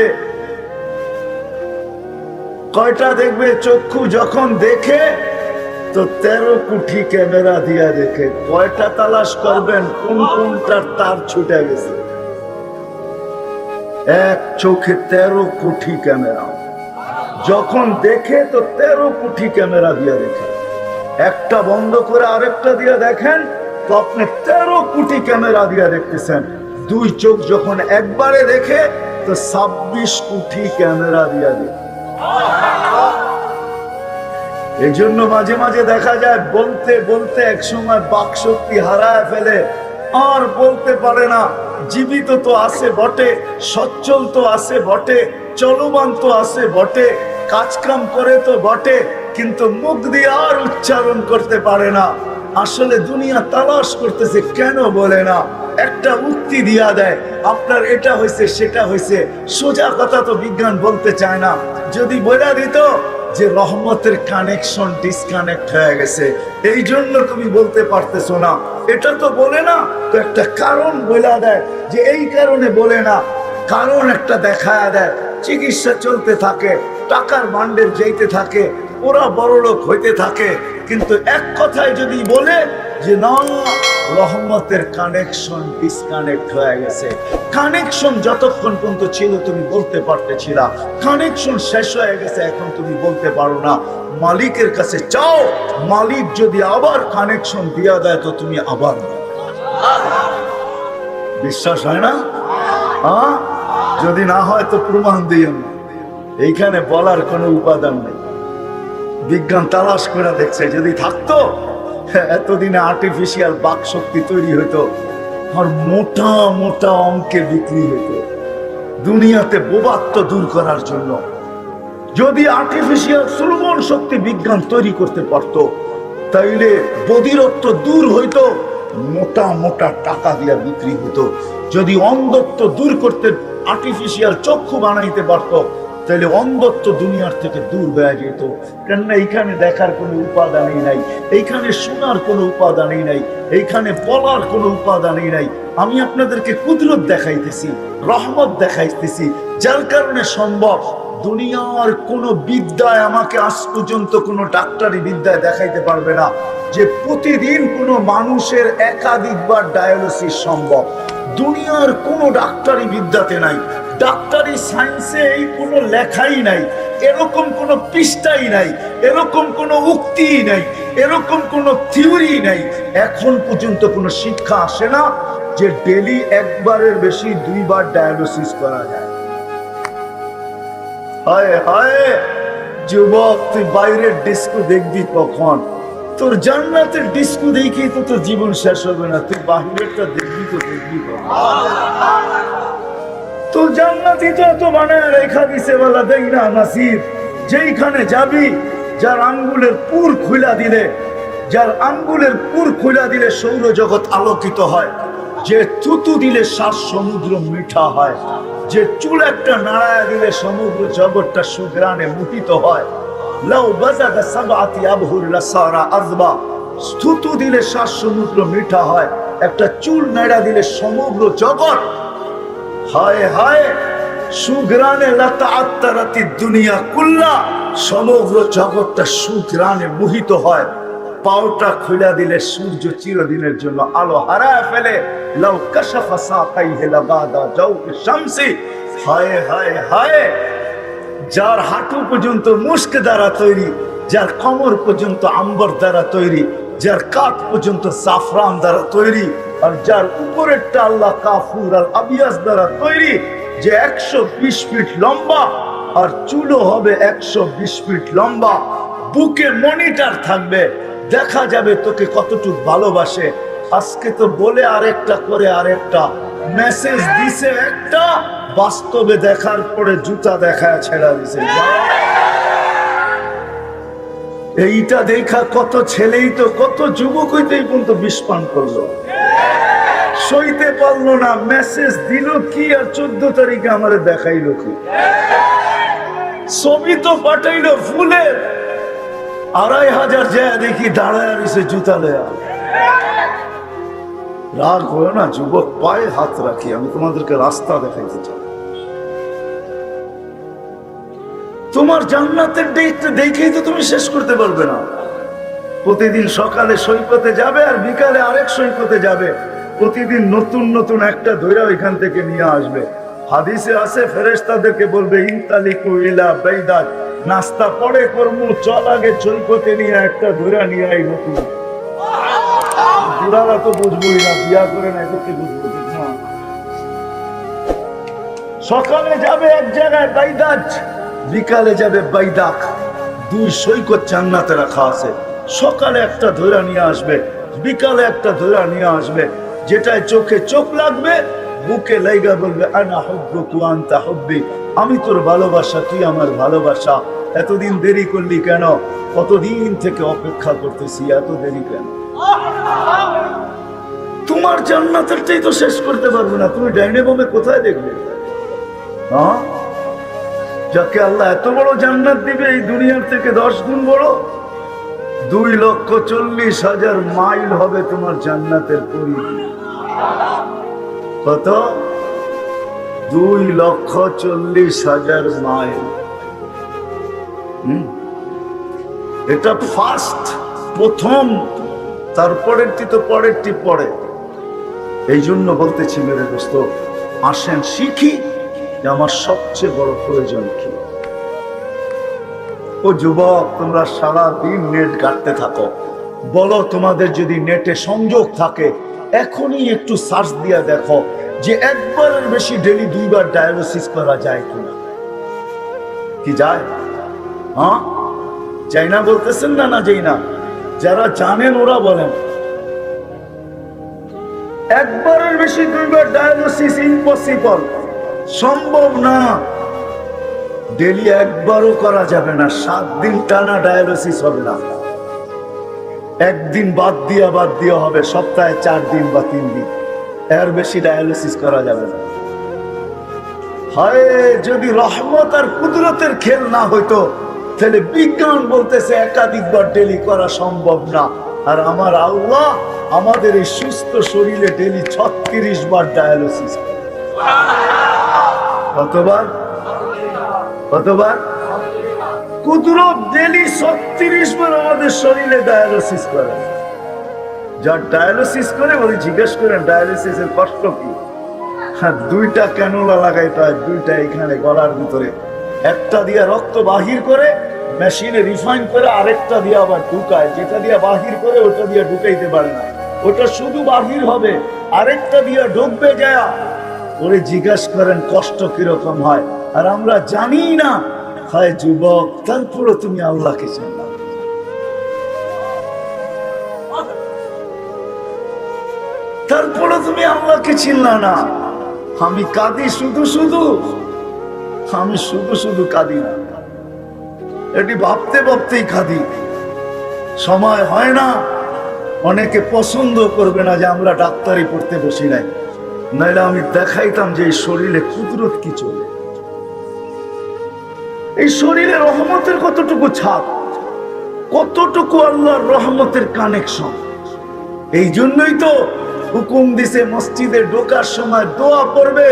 কয়টা দেখবে? চক্ষু যখন দেখে তো 13 কোটি ক্যামেরা দিয়া দেখে। কয়টা তালাশ করবেন কোন কোনটার তার ছুটে গেছে? এক চোখে 13 কোটি ক্যামেরা। যখন দেখে তো 13 কোটি ক্যামেরা দিয়া দেখে। একটা বন্ধ করে আরেকটা দিয়া দেখেন তো আপনি 13 কোটি ক্যামেরা দিয়া দেখতেছেন। 2 চোখ যখন একবারে দেখে তো 26 কোটি ক্যামেরা দিয়া দেখে। এই জন্য মাঝে মাঝে দেখা যায় বলতে বলতে একসময় বাক শক্তি হারায় ফেলে, আর বলতে পারে না। জীবিত তো আছে বটে, সচ্ছল তো আছে বটে, চলমান তো আছে বটে, কাজকাম করে তো বটে, কিন্তু মুখ দিয়ে আর উচ্চারণ করতে পারে না। আসলে দুনিয়া তালাশ করতেছে, কেন বলে না? একটা উক্তি দিয়া দেয়, আপনার এটা হয়েছে সেটা হয়েছে। সোজা কথা তো বিজ্ঞান বলতে চায় না। যদি বলে দিত যে রহমতের কানেকশন ডিসকানেক্ট হয়ে গেছে, এই জন্য তুমি বলতে পারতেছো না, এটা তো বলে না, তো একটা কারণ বলে দেয় যে এই কারণে বলে না। কারণ একটা দেখায় দেয়, চিকিৎসা চলতে থাকে। টাকার বান্ডেল যাইতে থাকে, ওরা বড়লোক হইতে থাকে, কিন্তু এক কথায় যদি বলে যে না, রহমতের কানেকশন ডিসকানেক্ট হয়ে গেছে। কানেকশন যতক্ষণ পর্যন্ত ছিল তুমি বলতে পারতেছিলা, কানেকশন শেষ হয়ে গেছে, এখন তুমি বলতে পারো না। মালিকের কাছে চাও, মালিক যদি আবার কানেকশন দিয়া দেয় তো তুমি আবার বিশ্বাস হয় না? যদি না হয় তো প্রমাণ দিও না। এইখানে বলার কোনো উপাদান নেই। বিজ্ঞান তালাশ করে দেখছে, যদি থাকতো এতদিনে আর্টিফিশিয়াল বাক শক্তি তৈরি হতো আর মোটা মোটা অঙ্কে বিক্রি হতো দুনিয়াতে বোবাত্ম দূর করার জন্য। যদি আর্টিফিশিয়াল শ্রবণ শক্তি বিজ্ঞান তৈরি করতে পারত, তাইলে বধিরত্ব দূর হইতো, মোটা মোটা টাকা দিয়া বিক্রি হতো। যদি অন্ধত্ব দূর করতে আর্টিফিশিয়াল চক্ষু বানাইতে পারত, তাহলে অন্ধত্ব দুনিয়ার থেকে দূর হয়ে যেত। কেননা এইখানে দেখার কোনো উপাদানই নাই, এইখানে শোনার কোনো উপাদানই নাই, এইখানে বলার কোনো উপাদানই নাই। আমি আপনাদেরকে কুদরত দেখাইতেছি, রহমত দেখাইতেছি, যার কারণে সম্ভব। দুনিয়ার কোন বিদ্যায় আমাকে আজ পর্যন্ত কোনো ডাক্তারি বিদ্যায় দেখাইতে পারবে না যে প্রতিদিন কোনো মানুষের একাধিকবার ডায়ালিসিস সম্ভব। দুনিয়ার কোনো ডাক্তারি বিদ্যাতে নাই, ডাক্তারি সায়েন্সে এই কোনো লেখাই নাই, এরকম কোনো পৃষ্ঠাই নাই, এরকম কোনো উক্তিই নাই, এরকম কোনো থিওরি নাই। এখন পর্যন্ত কোনো শিক্ষা আসে না যে ডেলি একবারের বেশি 2 বার ডায়ালিসিস করা যায়। হায় হায় যুবক, তুই বাইরের ডিস্কো দেখবি কখন? তোর জান্নাতের ডিস্কো দেখি তো তোর জীবন শেষ হবে না, তুই বাহিরেরটা দেখবি তো দেখবি কখন? তোর জান্নাতি তো এত বানায় রেখা দিছে বলা দেই না নাসিব। যেইখানে যাবি, যার আঙ্গুলের পুর খুলা দিলে, যার আঙ্গুলের পুর খুলা দিলে সৌরজগৎ আলোকিত হয়, যে থুতু দিলে 7 সমুদ্র মিঠা হয়, যে চুল একটা নাড়ায়া দিলে সমুদ্র জগৎটা সুগ্রানে মুঠিত হয়। লাউ বাজাগা সাবআতি আবহুর লাসারা আযবা, থুতু দিলে 7 সমুদ্র মিঠা হয়, একটা চুল নাড়া দিলে সমুদ্র জগৎ। হায় হায় সুগ্রানে লাতাআত্তারাতি দুনিয়া কুল্লা, সমগ্র জগৎটা সুগ্রানে মোহিত হয়। পাওটা খুলে দিলে সূর্য চিরদিনের জন্য আলো হারায় ফেলে। লাউ কাশাফা সাকাইহি লাবাদা জাওকি শামসি। হায় হায় হায়, যার হাঁটু পর্যন্ত মুস্ক দ্বারা তৈরি, যার কোমর পর্যন্ত আম্বর দ্বারা তৈরি, যার কাঁধ পর্যন্ত জাফরান দ্বারা তৈরি, আর যার উপরেরটা আল্লাহ কাফুর আল আবিয়াস দ্বারা তৈরি, যে 120 ফিট লম্বা আর চুলও হবে 120 ফিট লম্বা। বুকে মনিটর থাকবে, দেখা যাবে তোকে কতটুকু ভালোবাসে। আজকে তো বলে আরেকটা করে আরেকটা, মেসেজ দিছে একটা, বাস্তবে দেখার পরে জুতা দেখায় ছেড়া দিছে। এইটা দেখা কত ছেলেই তো, কত যুবক হইতেই পর্যন্ত বিষ পান করলো, সইতে পারলো না। মেসেজ দিল কি আর 14 তারিখে আমারে দেখাইলো কি, ছবি তো পাঠাইলো ফুলের, 2500 যায় দেখি দাঁড়ায় রয়েছে জুতা লেয়া। রাগ হলো না যুবক, পায়ে হাত রাখি, আমি তোমাদেরকে রাস্তা দেখাইতে চাই। তোমার জান্নাতের ডেটটা দেখেই তো তুমি শেষ করতে পারবে না। প্রতিদিন সকালে সৈকতে যাবে আর বিকালে আরেক সৈকতে যাবে, প্রতিদিন নতুন নতুন একটা ধৈরা ওইখান থেকে নিয়ে আসবে। হাদিসে আছে ফেরেশতাদেরকে বলবে ইনতালিকু ইলা বাইদাত, নাস্তা পরে করমু, চল আগে সৈকতে নিয়ে একটা ধৈরা নিয়ে আই নতুন। বুড়ারা তো বুঝবোই না, বিয়া করে না এদেরকে বুঝবো না। সকালে যাবে এক জায়গায় বাইদাত, বিকালে যাবে বাইদাক, 2 সৈকত জান্নাতে রাখা আছে। সকালে একটা ধৈরা নিয়ে আসবে, বিকালে একটা ধৈরা নিয়ে আসবে, যেটায় চোখে চোখ লাগবে, বুকে লাইগা বলবে আনা হুব্বুকা আনতা হুব্বি, আমি তোর ভালোবাসা, তুই আমার ভালোবাসা। এতদিন দেরি করলি কেন? কতদিন থেকে অপেক্ষা করতেছি, এত দেরি কেন? তোমার জান্নাতেরটাই তো শেষ করতে পারবে না, তুমি ডাইনে বামে কোথায় দেখবে? হ্যাঁ, যাকে আল্লাহ এত বড় জান্নাত দিবে, এই দুনিয়ার থেকে 10 গুণ বড়। 2,40,000 মাইল হবে তোমার জান্নাতের পরিধি। কত? 2,40,000 মাইল। এটা ফার্স্ট, প্রথম, তারপরেরটি তো পরেরটি পরে। এই জন্য বলতেছি মেরে দোস্ত, আসেন শিখি যে আমার সবচেয়ে বড় প্রয়োজন কি। ও যুবক, তোমরা সারাদিন নেট ঘাঁটতে থাকো, বলো তোমাদের যদি নেটে সংযোগ থাকে এখনই একটু সার্চ দিয়ে দেখো যে একবারের বেশি ডেলি 2 বার ডায়ালিসিস করা যায় কিনা। কি যায়? হ্যাঁ, যাই না বলতেছেন না? না যাই না? যারা জানেন ওরা বলেন। একবারের বেশি 2 বার ডায়ালিসিস ইম্পসিবল, সম্ভব না। ডেলি একবারও করা যাবে না, 7 দিন টানা ডায়ালিসিস হবে না। একদিন বাদ দিয়া হবে, সপ্তাহে 4 দিন বা 3 দিন, এর বেশি ডায়ালিসিস করা যাবে না। হায়, যদি রহমত আর কুদরতের খেল না হইতো তাহলে বিজ্ঞান বলতেছে একাধিকবার ডেলি করা সম্ভব না। আর আমার আল্লাহ আমাদের এই সুস্থ শরীরে ডেলি 36 বার ডায়ালিসিস। কতবার? কুদরত ডেলি 36 বার আমাদের শরীরে ডায়ালিসিস করে। যার ডায়ালিসিস করে বলে জিজ্ঞেস করেন ডায়ালিসিসের কষ্ট কি। হ্যাঁ, 2টা ক্যানুলা লাগাইতে হয়, 2টা এখানে গলার ভিতরে, একটা দিয়ে রক্ত বাহির করে মেশিনে রিফাইন করে, আরেকটা দিয়ে আবার ঢুকায়। যেটা দিয়ে বাহির করে ওটা দিয়ে ঢুকাইতে পারে না, ওটা শুধু বাহির হবে, আরেকটা দিয়ে ঢুকবে যায়। ওরে জিজ্ঞেস করেন কষ্ট কিরকম হয়, আর আমরা জানি না। হয় যুবক, তারপরে তুমি আল্লাহকে চিনলা, তারপরে তুমি আল্লাহকে চিনলা না। আমি কাঁদি শুধু শুধু, আমি শুধু শুধু কাঁদি না, এটি ভাবতে ভাবতেই কাঁদি। সময় হয় না। অনেকে পছন্দ করবে না যে আমরা ডাক্তারি পড়তে বসি নাই, নাইলে আমি দেখাইতাম যে এই শরীরে কুদরত কি চলে, এই শরীরে রহমতের কতটুকু ছাপ, কতটুকু আল্লাহর রহমতের কানেকশন। এই জন্যই তো হুকুম দিছে মসজিদে ঢোকার সময় দোয়া করবে,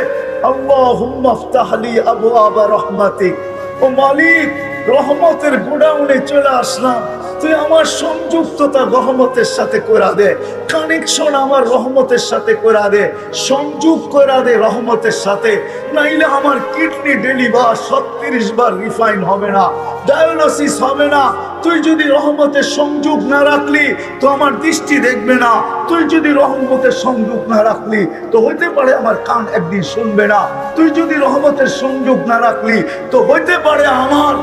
আল্লাহুম্মা ইফতাহ লি আবওয়াবা রাহমাতিক। ও মালিক, রহমতের গোডাউনে চলে আসলাম, তুই আমার সংযুক্ততা রহমতের সাথে করা দে, কানেকশন আমার রহমতের সাথে করা দে, সংযোগ করা দে রহমতের সাথে। নাইলে আমার কিডনি ডেলি 36 বার রিফাইন হবে না, ডায়ালিসিস হবে না। তুই যদি রহমতের সংযোগ না রাখলি তো আমার দৃষ্টি দেখবে না, তুই যদি রহমতের সংযোগ না রাখলি তো হইতে পারে আমার কান একদিন শুনবে না, তুই যদি রহমতের সংযোগ না রাখলি তো হইতে পারে আমার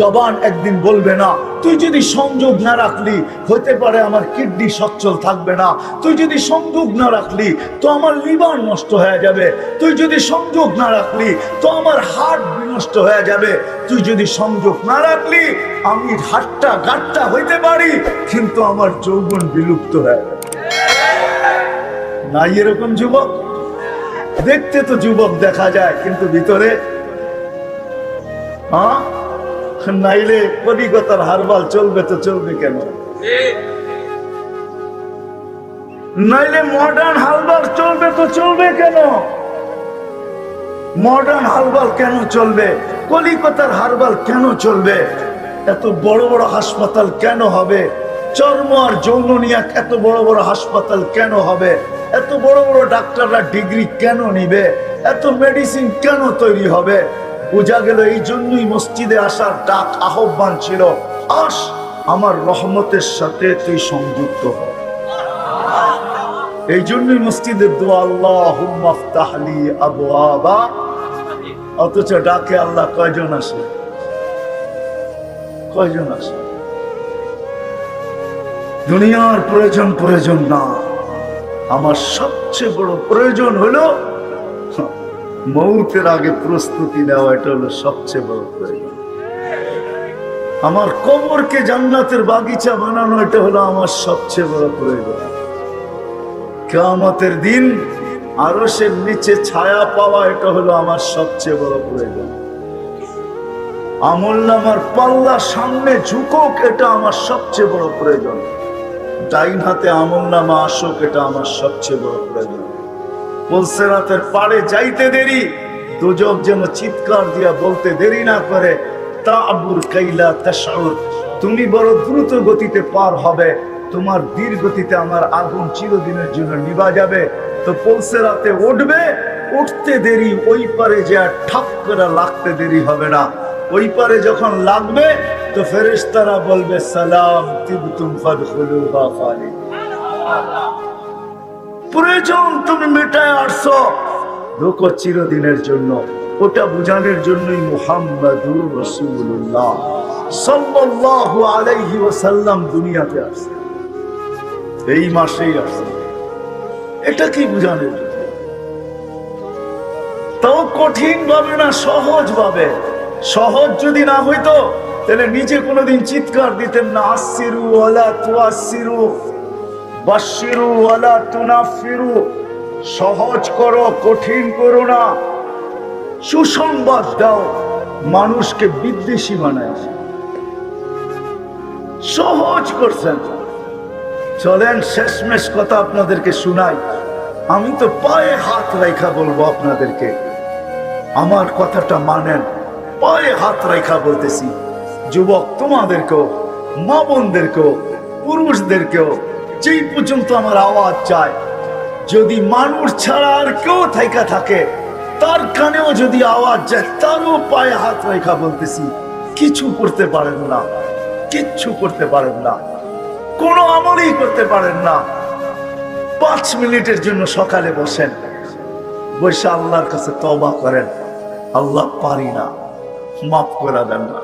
জবান একদিন বলবে না, তুই যদি সংযোগ না রাখলি হতে পারে আমার কিডনি সচ্ছল থাকবে না, তুই যদি সংযোগ না রাখলি তো আমার লিভার নষ্ট হয়ে যাবে, তুই যদি সংযোগ না রাখলি তো আমার হার্ট বিনষ্ট হয়ে যাবে, তুই যদি সংযোগ না রাখলি আমি হাট্টা গাট্টা হইতে পারি কিন্তু আমার যৌবন বিলুপ্ত হয়ে যাবে। নাই এরকম যুবক? দেখতে তো যুবক দেখা যায় কিন্তু ভিতরে হ্যাঁ, নাইলে কলিকতার হারবাল চলবে তো চলবে কেন? নাইলে মডার্ন হারবাল চলবে তো চলবে কেন? মডার্ন হারবাল কেন চলবে? কলিকতার হারবাল কেন চলবে? এত বড় বড় হাসপাতাল কেন হবে? চর্ম আর যৌন নিয়ে এত বড় বড় হাসপাতাল কেন হবে? এত বড় বড় ডাক্তাররা ডিগ্রি কেন নিবে? এত মেডিসিন কেন তৈরি হবে? বোঝা গেল এই জন্যই মসজিদে আসার ডাক, আহ্বান ছিল, আস আমার রহমতের সাথে তুই সংযুক্ত হ। এই জন্যই মসজিদের দোয়া আল্লাহুম্মা ইফতাহ লি আবওয়াবা। অথচ ডাকে আল্লাহ কয়জন আসে? কয়জন আসে? দুনিয়ার প্রয়োজন না, আমার সবচেয়ে বড় প্রয়োজন হলো মৌতের আগে প্রস্তুতি নেওয়া। এটা হলো সবচেয়ে বড় প্রয়োজন। আমার কবরকে জান্নাতের বাগিচা বানানো, এটা হলো আমার সবচেয়ে বড় প্রয়োজন। কিয়ামতের দিন আরশের নিচে ছায়া পাওয়া, এটা হলো আমার সবচেয়ে বড় প্রয়োজন। আমলনামার পাল্লা সামনে ঝুঁকুক, এটা আমার সবচেয়ে বড় প্রয়োজন। ডাইন হাতে আমলনামা আসুক, এটা আমার সবচেয়ে বড় প্রয়োজন। পুলসিরাতের পাড়ে যাইতে দেরি, দুজক যেন চিৎকার দিয়া বলতে দেরি না করে, তা'বুর কাইলা তাশউর, তুমি বড় দ্রুত গতিতে পার হবে, তোমার ধীর গতিতে আমার আগুন চিরদিনের জন্য নিভা যাবে। তো পলসেরাতে উঠবে, উঠতে দেরি, ওই পারে যে ঠাপ করে লাগতে দেরি হবে না। ওই পারে যখন লাগবে তো ফেরেশতারা বলবে সালাম তিবতুম ফাদখুলুহা খালিদিন। প্রয়োজন তুমি মেটায় আসছো, ঢোকো চিরদিনের জন্য। ওটা বুঝানোর জন্যই মুহাম্মাদুর রাসূলুল্লাহ সাল্লাল্লাহু আলাইহি ওয়াসাল্লাম দুনিয়াতে আসছে, এই মাসেই আসছে। এটা কি বুঝানোর জন্য? তাও কঠিন ভাবে না, সহজ ভাবে। সহজ যদি না হইতো তাহলে নিজে কোনোদিন চিৎকার দিতেন না, আসসিরু ওয়ালা তুআসসিরু বাশশিরু ওয়ালা তুনাফিরু, সহজ করো কঠিন করো না, সুসংবাদ দাও, মানুষকে বিদ্বেষী বানায়। সহজ করছেন। চলেন শেষমেশ কথা আপনাদেরকে শুনাই। আমি তো পায়ে হাত রাখা বলবো আপনাদেরকে, আমার কথাটা মানেন। পায়ে হাত রাখা বলতেছি, যুবক তোমাদেরকেও, মা বোনদেরকেও, পুরুষদেরকেও, যেই পর্যন্ত আমার আওয়াজ চায়, যদি মানুষ ছাড়া আর কেউ থাইকা থাকে, তার কানেও যদি আওয়াজ যায়, তারও পায়ে হাত রাখা বলতেছি, কিছু করতে পারেন না, কিচ্ছু করতে পারেন না, কোনো আমলই করতে পারেন না। 5 মিনিটের জন্য সকালে বসেন, বসে আল্লাহর কাছে তওবা করেন, আল্লাহ পারি না, মাফ করে দেন না,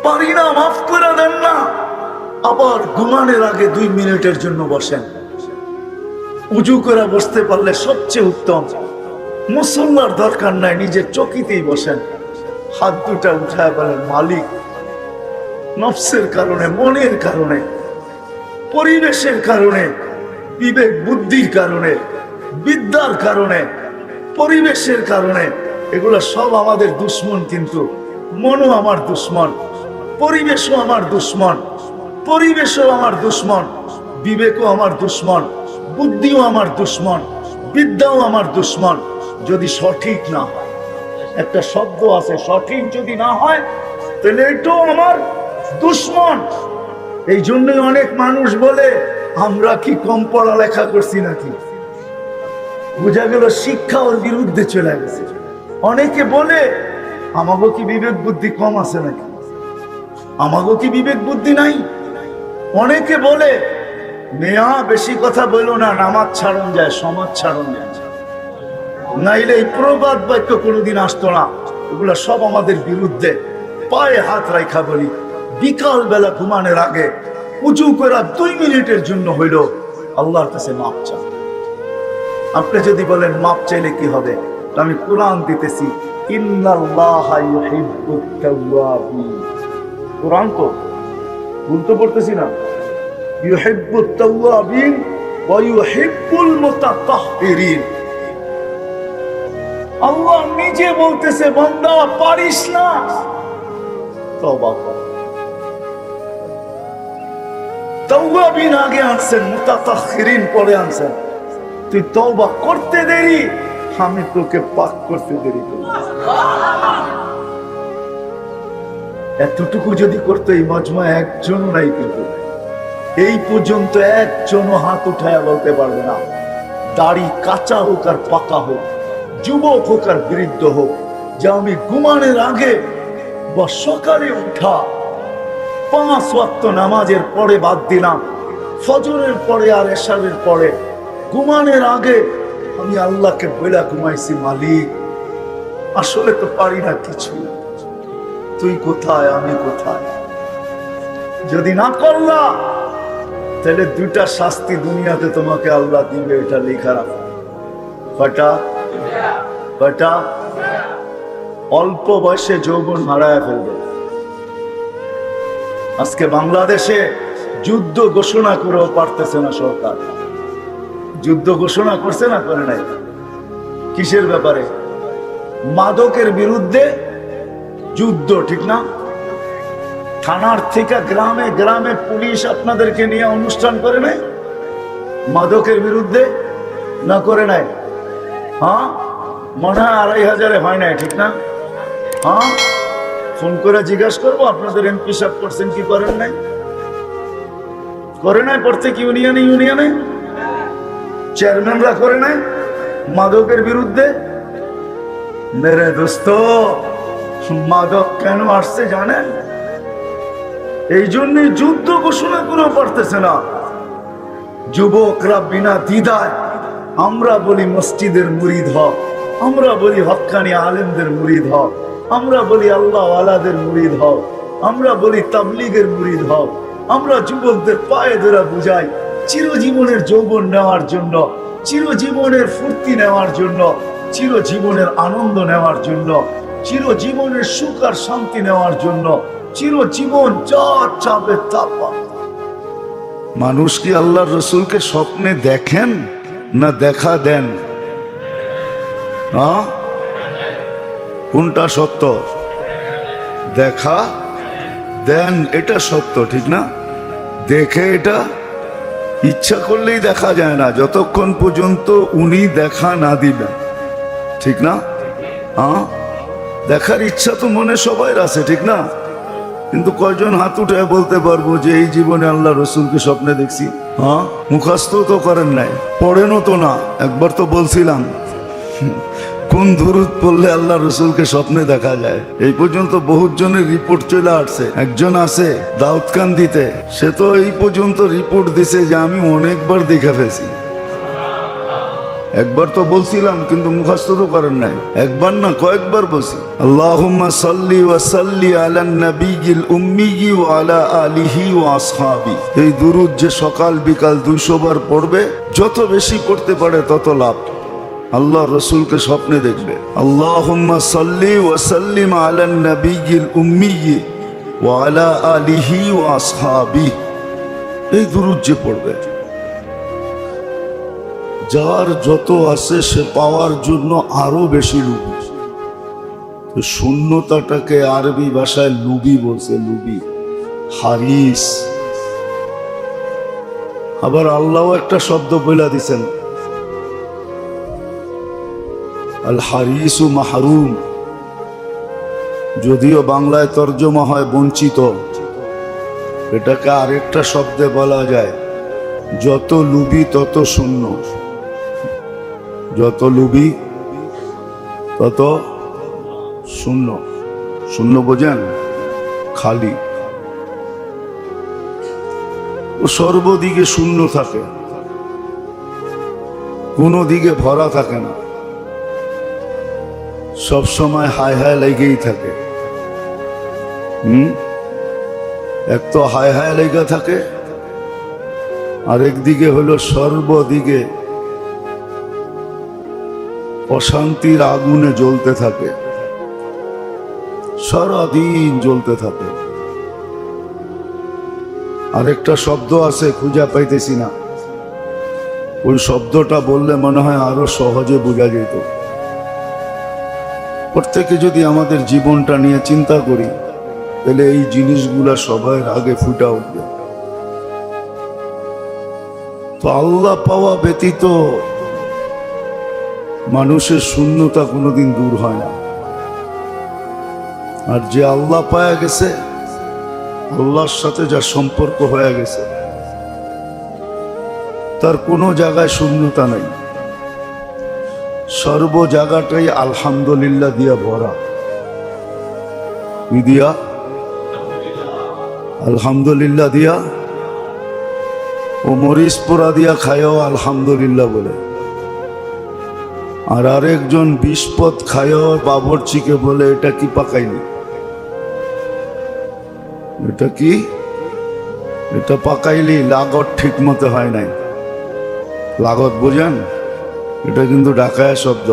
পারি না, মাফ করে দেন না। আবার ঘুমানোর আগে 2 মিনিটের জন্য বসেন, উজু করে বসতে পারলে সবচেয়ে উত্তম। মুসল্লার দরকার নাই, নিজের চকিতেই বসেন, হাত দুটা উঠায় বলেন মালিক, নফসের কারণে, মনের কারণে, পরিবেশের কারণে, বিবেক বুদ্ধির কারণে, বিদ্যার কারণে, পরিবেশের কারণে, এগুলো সব আমাদের দুশ্মন। কিন্তু মনও আমার দুশ্মন, পরিবেশও আমার দুশ্মন, পরিবেশও আমার দুশ্মন, বিবেকও আমার দুশ্মন, বুদ্ধিও আমার দুশ্মন, বিদ্যাও আমার দুশ্মন। যদি সঠিক না হয়, একটা শব্দ আছে, সঠিক যদি না হয় তাহলে এটাও আমার দুশ্মন। এই জন্যই অনেক মানুষ বলে আমরা কি কম পড়ালেখা করছি নাকি। বোঝা গেল শিক্ষা ওর বিরুদ্ধে চলে গেছে। অনেকে বলে আমাগো কি বিবেক বুদ্ধি কম আছে নাকি, আমাগো কি বিবেক বুদ্ধি নাই। অনেকে বলে মেয়া বেশি কথা বলো না, নামাজ ছাড়ন যায়, সমাজ ছাড়ন যায়, নাইলে এই প্রবাদ বাক্য কোনোদিন আসতো না। এগুলো সব আমাদের বিরুদ্ধে। পায়ে হাত রাখা বলি, বিকাল বেলা ঘুমানোর আগে উঁচু করে 2 মিনিটের জন্য হইল আল্লাহর কাছে মাপ চান। আপনি যদি বলেন মাপ চাইলে কি হবে, আমি কোরআন দিতেছি, ইন্নাল্লাহা ইউহিব্বুত তাওয়াবিন। কোরআন তো বলতে পড়তেছি না, ইউহিব্বুত তাওয়াবিন ওয়া ইউহিব্বুল মুতাতাহহিরিন। আল্লাহ নিজে বলতেছে বান্দা পারিস না, তওবা কর। তাওয়াবিন আগে আনছেন, মুতাতাহহিরিন পরে আনছেন। তুই তওবা করতে দেরি, আমি তোকে পাক করতে দেরি করি। এতটুকু যদি করতো এই মজমা একজন নাই, কিন্তু এই পর্যন্ত একজনও হাত উঠায় বলতে পারবে না, দাড়ি কাঁচা হোক আর পাকা হোক, যুবক হোক আর বৃদ্ধ হোক, যে আমি ঘুমানোর আগে বা সকালে উঠা 5 ওয়াক্ত নামাজের পরে বাদ দিলাম, ফজরের পরে আর এশারের পরে ঘুমানোর আগে আমি আল্লাহকে বলে ঘুমাইছি, মালিক আসলে তো পারি না কিছু, তুই কোথায়, আমি কোথায়। যদি না করলা তাহলে 2টা শাস্তি দুনিয়াতে তোমাকে আল্লাহ দিবে, এটা লেখা রাখো। কয়টা? কয়টা? অল্প বয়সে যৌবন হারায় ফেলবে। আজকে বাংলাদেশে যুদ্ধ ঘোষণা করেও পারতেছে না সরকার। যুদ্ধ ঘোষণা করছে না, করে নাই। কিসের ব্যাপারে? মাদকের বিরুদ্ধে যুদ্ধ, ঠিক না? থানার থেকে গ্রামে গ্রামে পুলিশ আপনাদেরকে নিয়ে অনুষ্ঠান করে নাই মাদকের বিরুদ্ধে, না করে নাই? হ্যাঁ, মনে হয় 2500 হয় নাই, ঠিক না? হ্যাঁ, ফোন করে জিজ্ঞাসা করবো আপনাদের এমপি সাহেব করছেন কি করেন নাই? করে নাই প্রত্যেক ইউনিয়নে চেয়ারম্যানরা করে নাই মাদকের বিরুদ্ধে? মেরে দোস্ত, মাদক কেন আসছে জানেন? এই জন্যই যুদ্ধ ঘোষণা করেও পারতেছে না। যুবকরা বিনা দ্বিধায়, আমরা বলি মসজিদের মুরিদ হও, আমরা বলি হক্কানি আলেমদের মুরিদ হও, আমরা বলি আল্লাহ ওয়ালাদের মুরিদ হও, আমরা বলি তাবলীগের মুরিদ হও। আমরা যুবকদের পায়ে ধরে বুঝাই চিরজীবনের যৌবন নেওয়ার জন্য, চিরজীবনের ফুর্তি নেওয়ার জন্য, চিরজীবনের আনন্দ নেওয়ার জন্য, চিরজীবনের সুখ আর শান্তি নেওয়ার জন্য, চিরজীবন যা চাবে তা পাবে। মানুষ কি আল্লাহর রসুলকে স্বপ্নে দেখেন না দেখা দেন? হ্যাঁ, কোনটা সত্য? দেখা দেন, এটা সত্য, ঠিক না? দেখে এটা ইচ্ছা করলেই দেখা যায় না, যতক্ষণ পর্যন্ত উনি দেখা না দিবেন, ঠিক না? হ্যাঁ, দেখার ইচ্ছা তো মনে সবাই আছে, ঠিক না? কিন্তু কয়জন হাত উঠে বলতে পারবো যে এই জীবনে আল্লাহ রসুলকে স্বপ্নে দেখছি? হ্যাঁ, মুখস্থ তো করেন নাই, পড়েনও তো না। একবার তো বলছিলাম কোন দুরূদ পড়লে আল্লাহ রসুলকে স্বপ্নে দেখা যায়। এই পর্যন্ত বহুত জনের রিপোর্ট চলে আসছে। একজন আছে দাউদকান্দিতে, সে তো এই পর্যন্ত রিপোর্ট দিছে যে আমি অনেকবার দেখে ফেলছি। একবার তো বলছিলাম কিন্তু মুখস্থ তো করেন নাই। একবার না কয়েকবার বলছি, আল্লাহুম্মা সাল্লি ওয়া সাল্লি আলান নাবিয়্যিল উম্মিয়্যি ওয়া আলা আলিহি ওয়া আসহাবি। এই দুরূদ যে সকাল বিকাল 200 বার পড়বে, যত বেশি পড়তে পারে তত লাভ। আল্লাহ রসুলকে স্বপ্নে দেখবে। আল্লাহুম্মা সাল্লি ওয়া সাল্লিম আলান নাবিয়্যিল উম্মিয়্যি ওয়া আলা আলিহি ওয়া আসহাবি। এই দুরূদ যে পড়বে, যার যত আছে সে পাওয়ার জন্য আরো বেশি লুবি। শূন্যতাটাকে আরবি ভাষায় লুবি বলছে, লুবি, হারিস। আবার আল্লাহ একটা শব্দ বলে দিছেন, আল হারিসু মাহরুম। যদিও বাংলায় তর্জমা হয় বঞ্চিত, এটাকে আরেকটা শব্দে বলা যায় যত লুবি তত শূন্য। যত লুবি তত শূন্য। শূন্য বোঝেন? খালি। ও সর্বদিকে শূন্য থাকে, কোনো দিকে ভরা থাকে না, সব সময় হায় হায় লেগেই থাকে। এক তো হায় হায় লেগে থাকে, আরেকদিকে হলো সর্বদিকে অশান্তির আগুনে জ্বলতে থাকে, সারাদিন জ্বলতে থাকে। আরেকটা শব্দ আছে, খুঁজে পাইতেছি না, ওই শব্দটা বললে মনে হয় আরো সহজে বোঝা যেত। প্রত্যেকে যদি আমাদের জীবনটা নিয়ে চিন্তা করি, তাহলে এই জিনিসগুলা সবার আগে ফুটে উঠবে। তো আল্লাহ পাওয়া ব্যতীত মানুষের শূন্যতা কোনোদিন দূর হয় না। আর যে আল্লাহ পায়া গেছে, আল্লাহর সাথে যার সম্পর্ক হয়ে গেছে, তার কোনো জায়গায় শূন্যতা নাই। সর্ব জায়গাটাই আলহামদুলিল্লাহ দিয়া ভরা। দিয়া আলহামদুলিল্লাহ দিয়া, ও মরিচ পোড়া দিয়া খায়ও আলহামদুলিল্লাহ বলে। আর আরেকজন বিষপথ খায়ও বাবরচিকে বলে এটা কি পাকাইনি, এটা কি, এটা পাকাইলি লাগত ঠিক মতো হয় নাই। লাগত বোঝেন? এটা কিন্তু ঢাকায় শব্দ।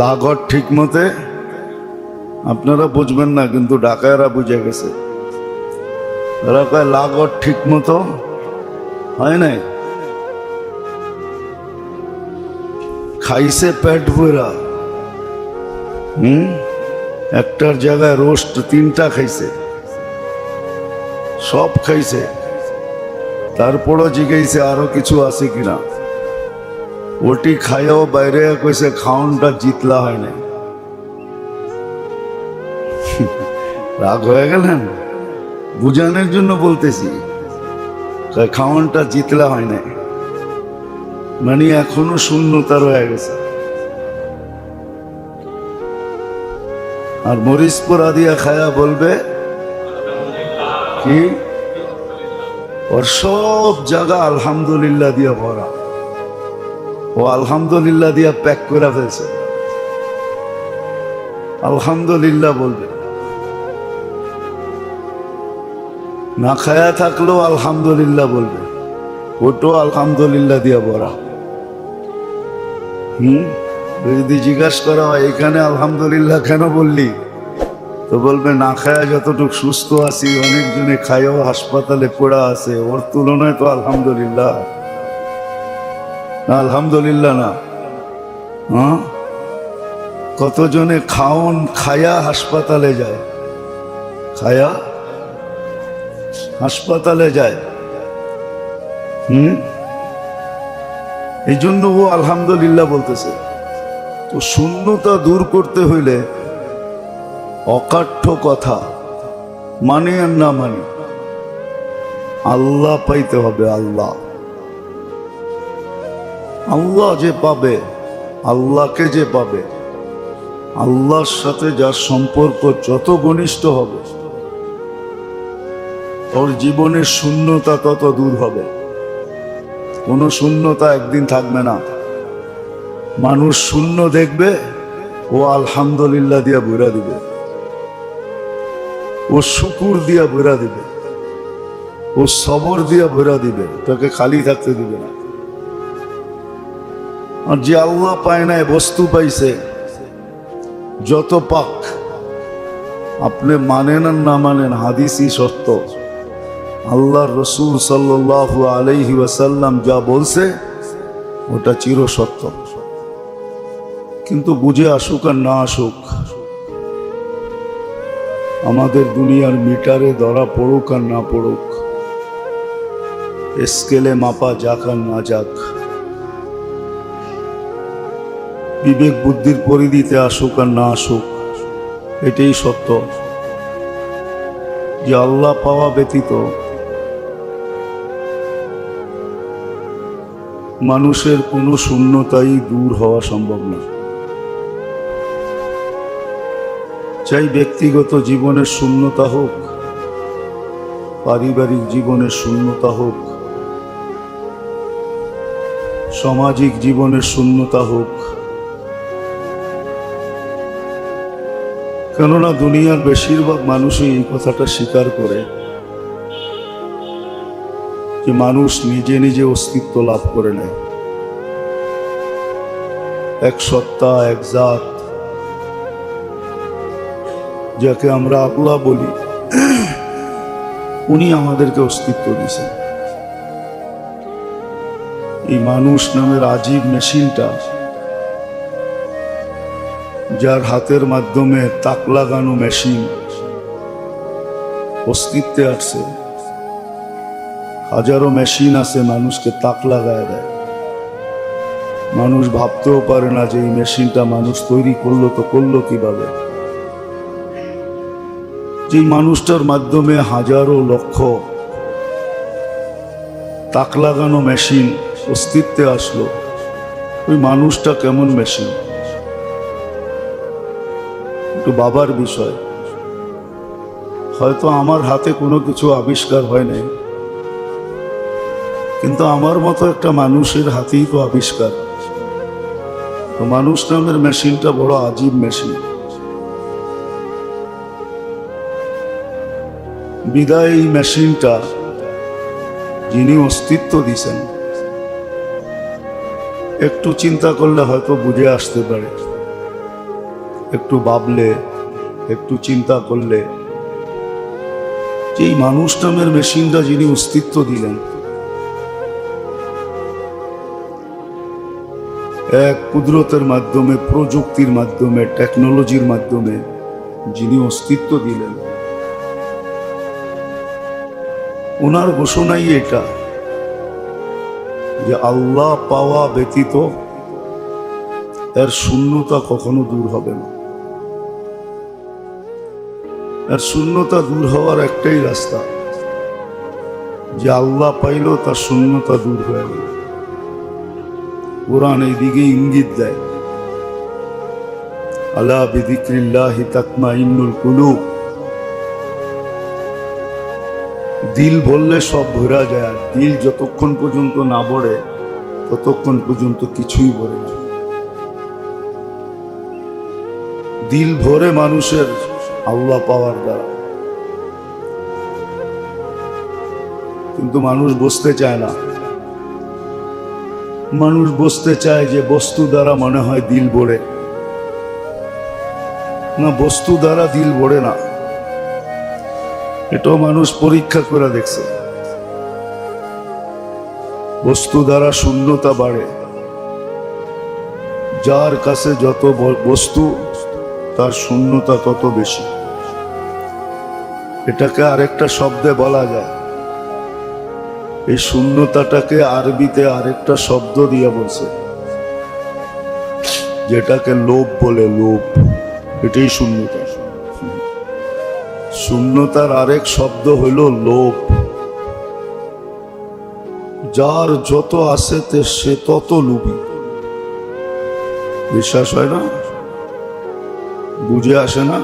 লাগত ঠিক মতে আপনারা বুঝবেন না, কিন্তু ঢাকায়রা বুঝে গেছে। ওরা কয় লাগত ঠিক মতো হয় নাই, খাইছে পেট ভরা। একটার জায়গায় রোস্ট 3টা খাইছে, সব খাইছে, তারপরও জিজ্ঞাসা আরো কিছু আছে কিনা। ওটি খাইও বাইরে কইছে খাওনটা জিতলা হয় নাই। রাগ হয়ে গেলেন? বুঝানোর জন্য বলতেছি, খাওয়ানটা জিতলা হয় না, মানে এখনো শূন্যতা রয়ে গেছে। আর মরিচ পোড়া দিয়া খায়া বলবে কি, ওর সব জায়গা আলহামদুলিল্লাহ দিয়া ভরা, ও আলহামদুলিল্লাহ দিয়া প্যাক করে ফেলছে। আলহামদুলিল্লাহ বলবে, না খায়া থাকলেও আলহামদুলিল্লাহ বলবে, ওটো আলহামদুলিল্লাহ দিয়া ভরা। যদি জিজ্ঞাসা করা হয় এখানে আলহামদুলিল্লাহ কেন বললি, তো বলবে না খায়া যতটুকু সুস্থ আছি, অনেকজনে খায়ও হাসপাতালে পড়া আছে, ওর তুলনায় তো আলহামদুলিল্লাহ। না আলহামদুলিল্লাহ না, হ্যাঁ, কতজনে খায়া হাসপাতালে যায়, খায়া হাসপাতালে যায়। এই জন্য ও আলহামদুলিল্লাহ বলতেছে। তো শূন্যতা দূর করতে হইলে অকাঠ্য কথা মানে আর না মানে আল্লাহ পাইতে হবে। আল্লাহ আল্লাহ যে পাবে, আল্লাহকে যে পাবে, আল্লাহর সাথে যার সম্পর্ক যত ঘনিষ্ঠ হবে, ওর জীবনের শূন্যতা তত দূর হবে। কোনো শূন্যতা একদিন থাকবে না। মানুষ শূন্য দেখবে, ও আলহামদুলিল্লাহ দিয়া ভরা দিবে, ও শুকুর দিয়া ভরা দিবে, ও সবর দিয়া ভরা দিবে, তাকে খালি থাকতে দিবে না। আর যে আল্লাহ পায় নাই, বস্তু পাইছে, যত পাক, আপনি মানেন আর না মানেন, হাদিসই সত্য। আল্লাহর রসুল সাল্লাল্লাহু আলাইহি ওয়াসাল্লাম যা বলছে ওটা চির সত্য। কিন্তু বুঝে আসুক আর না আসুক, আমাদের দুনিয়ার মিটারে ধরা পড়ুক আর না পড়ুক, স্কেলে মাপা যাক আর না যাক, বিবেক বুদ্ধির পরিধিতে আসুক আর না আসুক, এটাই সত্য যে আল্লাহ পাওয়া ব্যতীত মানুষের কোনো শূন্যতাই দূর হওয়া সম্ভব না। চাই ব্যক্তিগত জীবনের শূন্যতা হোক, পারিবারিক জীবনের শূন্যতা হোক, সামাজিক জীবনের শূন্যতা হোক, কেননা দুনিয়ার বেশিরভাগ মানুষই এই কথাটা স্বীকার করে যে মানুষ নিজে নিজে অস্তিত্ব লাভ করে নেয়। এক সত্তা, এক জাত, যাকে আমরা আল্লাহ বলি, উনি আমাদেরকে অস্তিত্ব দিয়েছেন। এই মানুষ নামের আজীব মেশিনটা, যার হাতের মাধ্যমে তাক লাগানো মেশিন অস্তিত্বে আসছে, হাজারো মেশিন আছে মানুষকে তাক লাগায় দেয়। মানুষ ভাবতেও পারে না যে এই মেশিনটা মানুষ তৈরি করলো, তো করলো কিভাবে। যে মানুষটার মাধ্যমে হাজারো লক্ষ তাক লাগানো মেশিন অস্তিত্বে আসলো, ওই মানুষটা কেমন মেশিন, একটু ভাবার বিষয়। হয়তো আমার হাতে কোনো কিছু আবিষ্কার হয় নাই, কিন্তু আমার মতো একটা মানুষের হাতেই তো আবিষ্কার। তো মানুষ নামের মেশিনটা বড় আজীব মেশিন। বিদায় এই মেশিনটা যিনি অস্তিত্ব দিয়েছেন, একটু চিন্তা করলে হয়তো বুঝে আসতে পারে, একটু ভাবলে, একটু চিন্তা করলে, যে এই মানুষ নামের মেশিনটা যিনি অস্তিত্ব দিলেন, এক কুদরতের মাধ্যমে, প্রযুক্তির মাধ্যমে, টেকনোলজির মাধ্যমে যিনি অস্তিত্ব দিলেন, ওনার ঘোষণাই এটা যে আল্লাহ পাওয়া ব্যতীত এর শূন্যতা কখনো দূর হবে না। আর শূন্যতা দূর হওয়ার একটাই রাস্তা, যে আল্লাহ পাইল তার শূন্যতা দূর হয়ে গেল। কোরআন এই দিকে ইঙ্গিত দেয়, আলা বিযিকরিল্লাহি তাতমাইন্নুল কুলুব। দিল বললে সব ভরা যায়, আর দিল যতক্ষণ পর্যন্ত না ভরে ততক্ষণ পর্যন্ত কিছুই ভরে না। দিল ভরে মানুষের আল্লাহ পাওয়ার দ্বারা, কিন্তু মানুষ বুঝতে চায় না। মানুষ বুঝতে চায় যে বস্তু দ্বারা মনে হয় দিল ভরে, না, বস্তু দ্বারা দিল ভরে না। এটাও মানুষ পরীক্ষা করে দেখছে। বস্তু দ্বারা শূন্যতা বাড়ে। যার কাছে যত বস্তু তার শূন্যতা তত বেশি। এটাকে আরেকটা শব্দে বলা যায়, এই শূন্যতাটাকে আরবিতে আরেকটা শব্দ দিয়ে বলছে, যেটাকে লোভ বলে। লোভ, এটাই শূন্যতা। শূন্যতার আরেক শব্দ হইল লোভ। যার যত আছে সে তত লোভী। বিশ্বাস হয় না? বুঝে আসে না?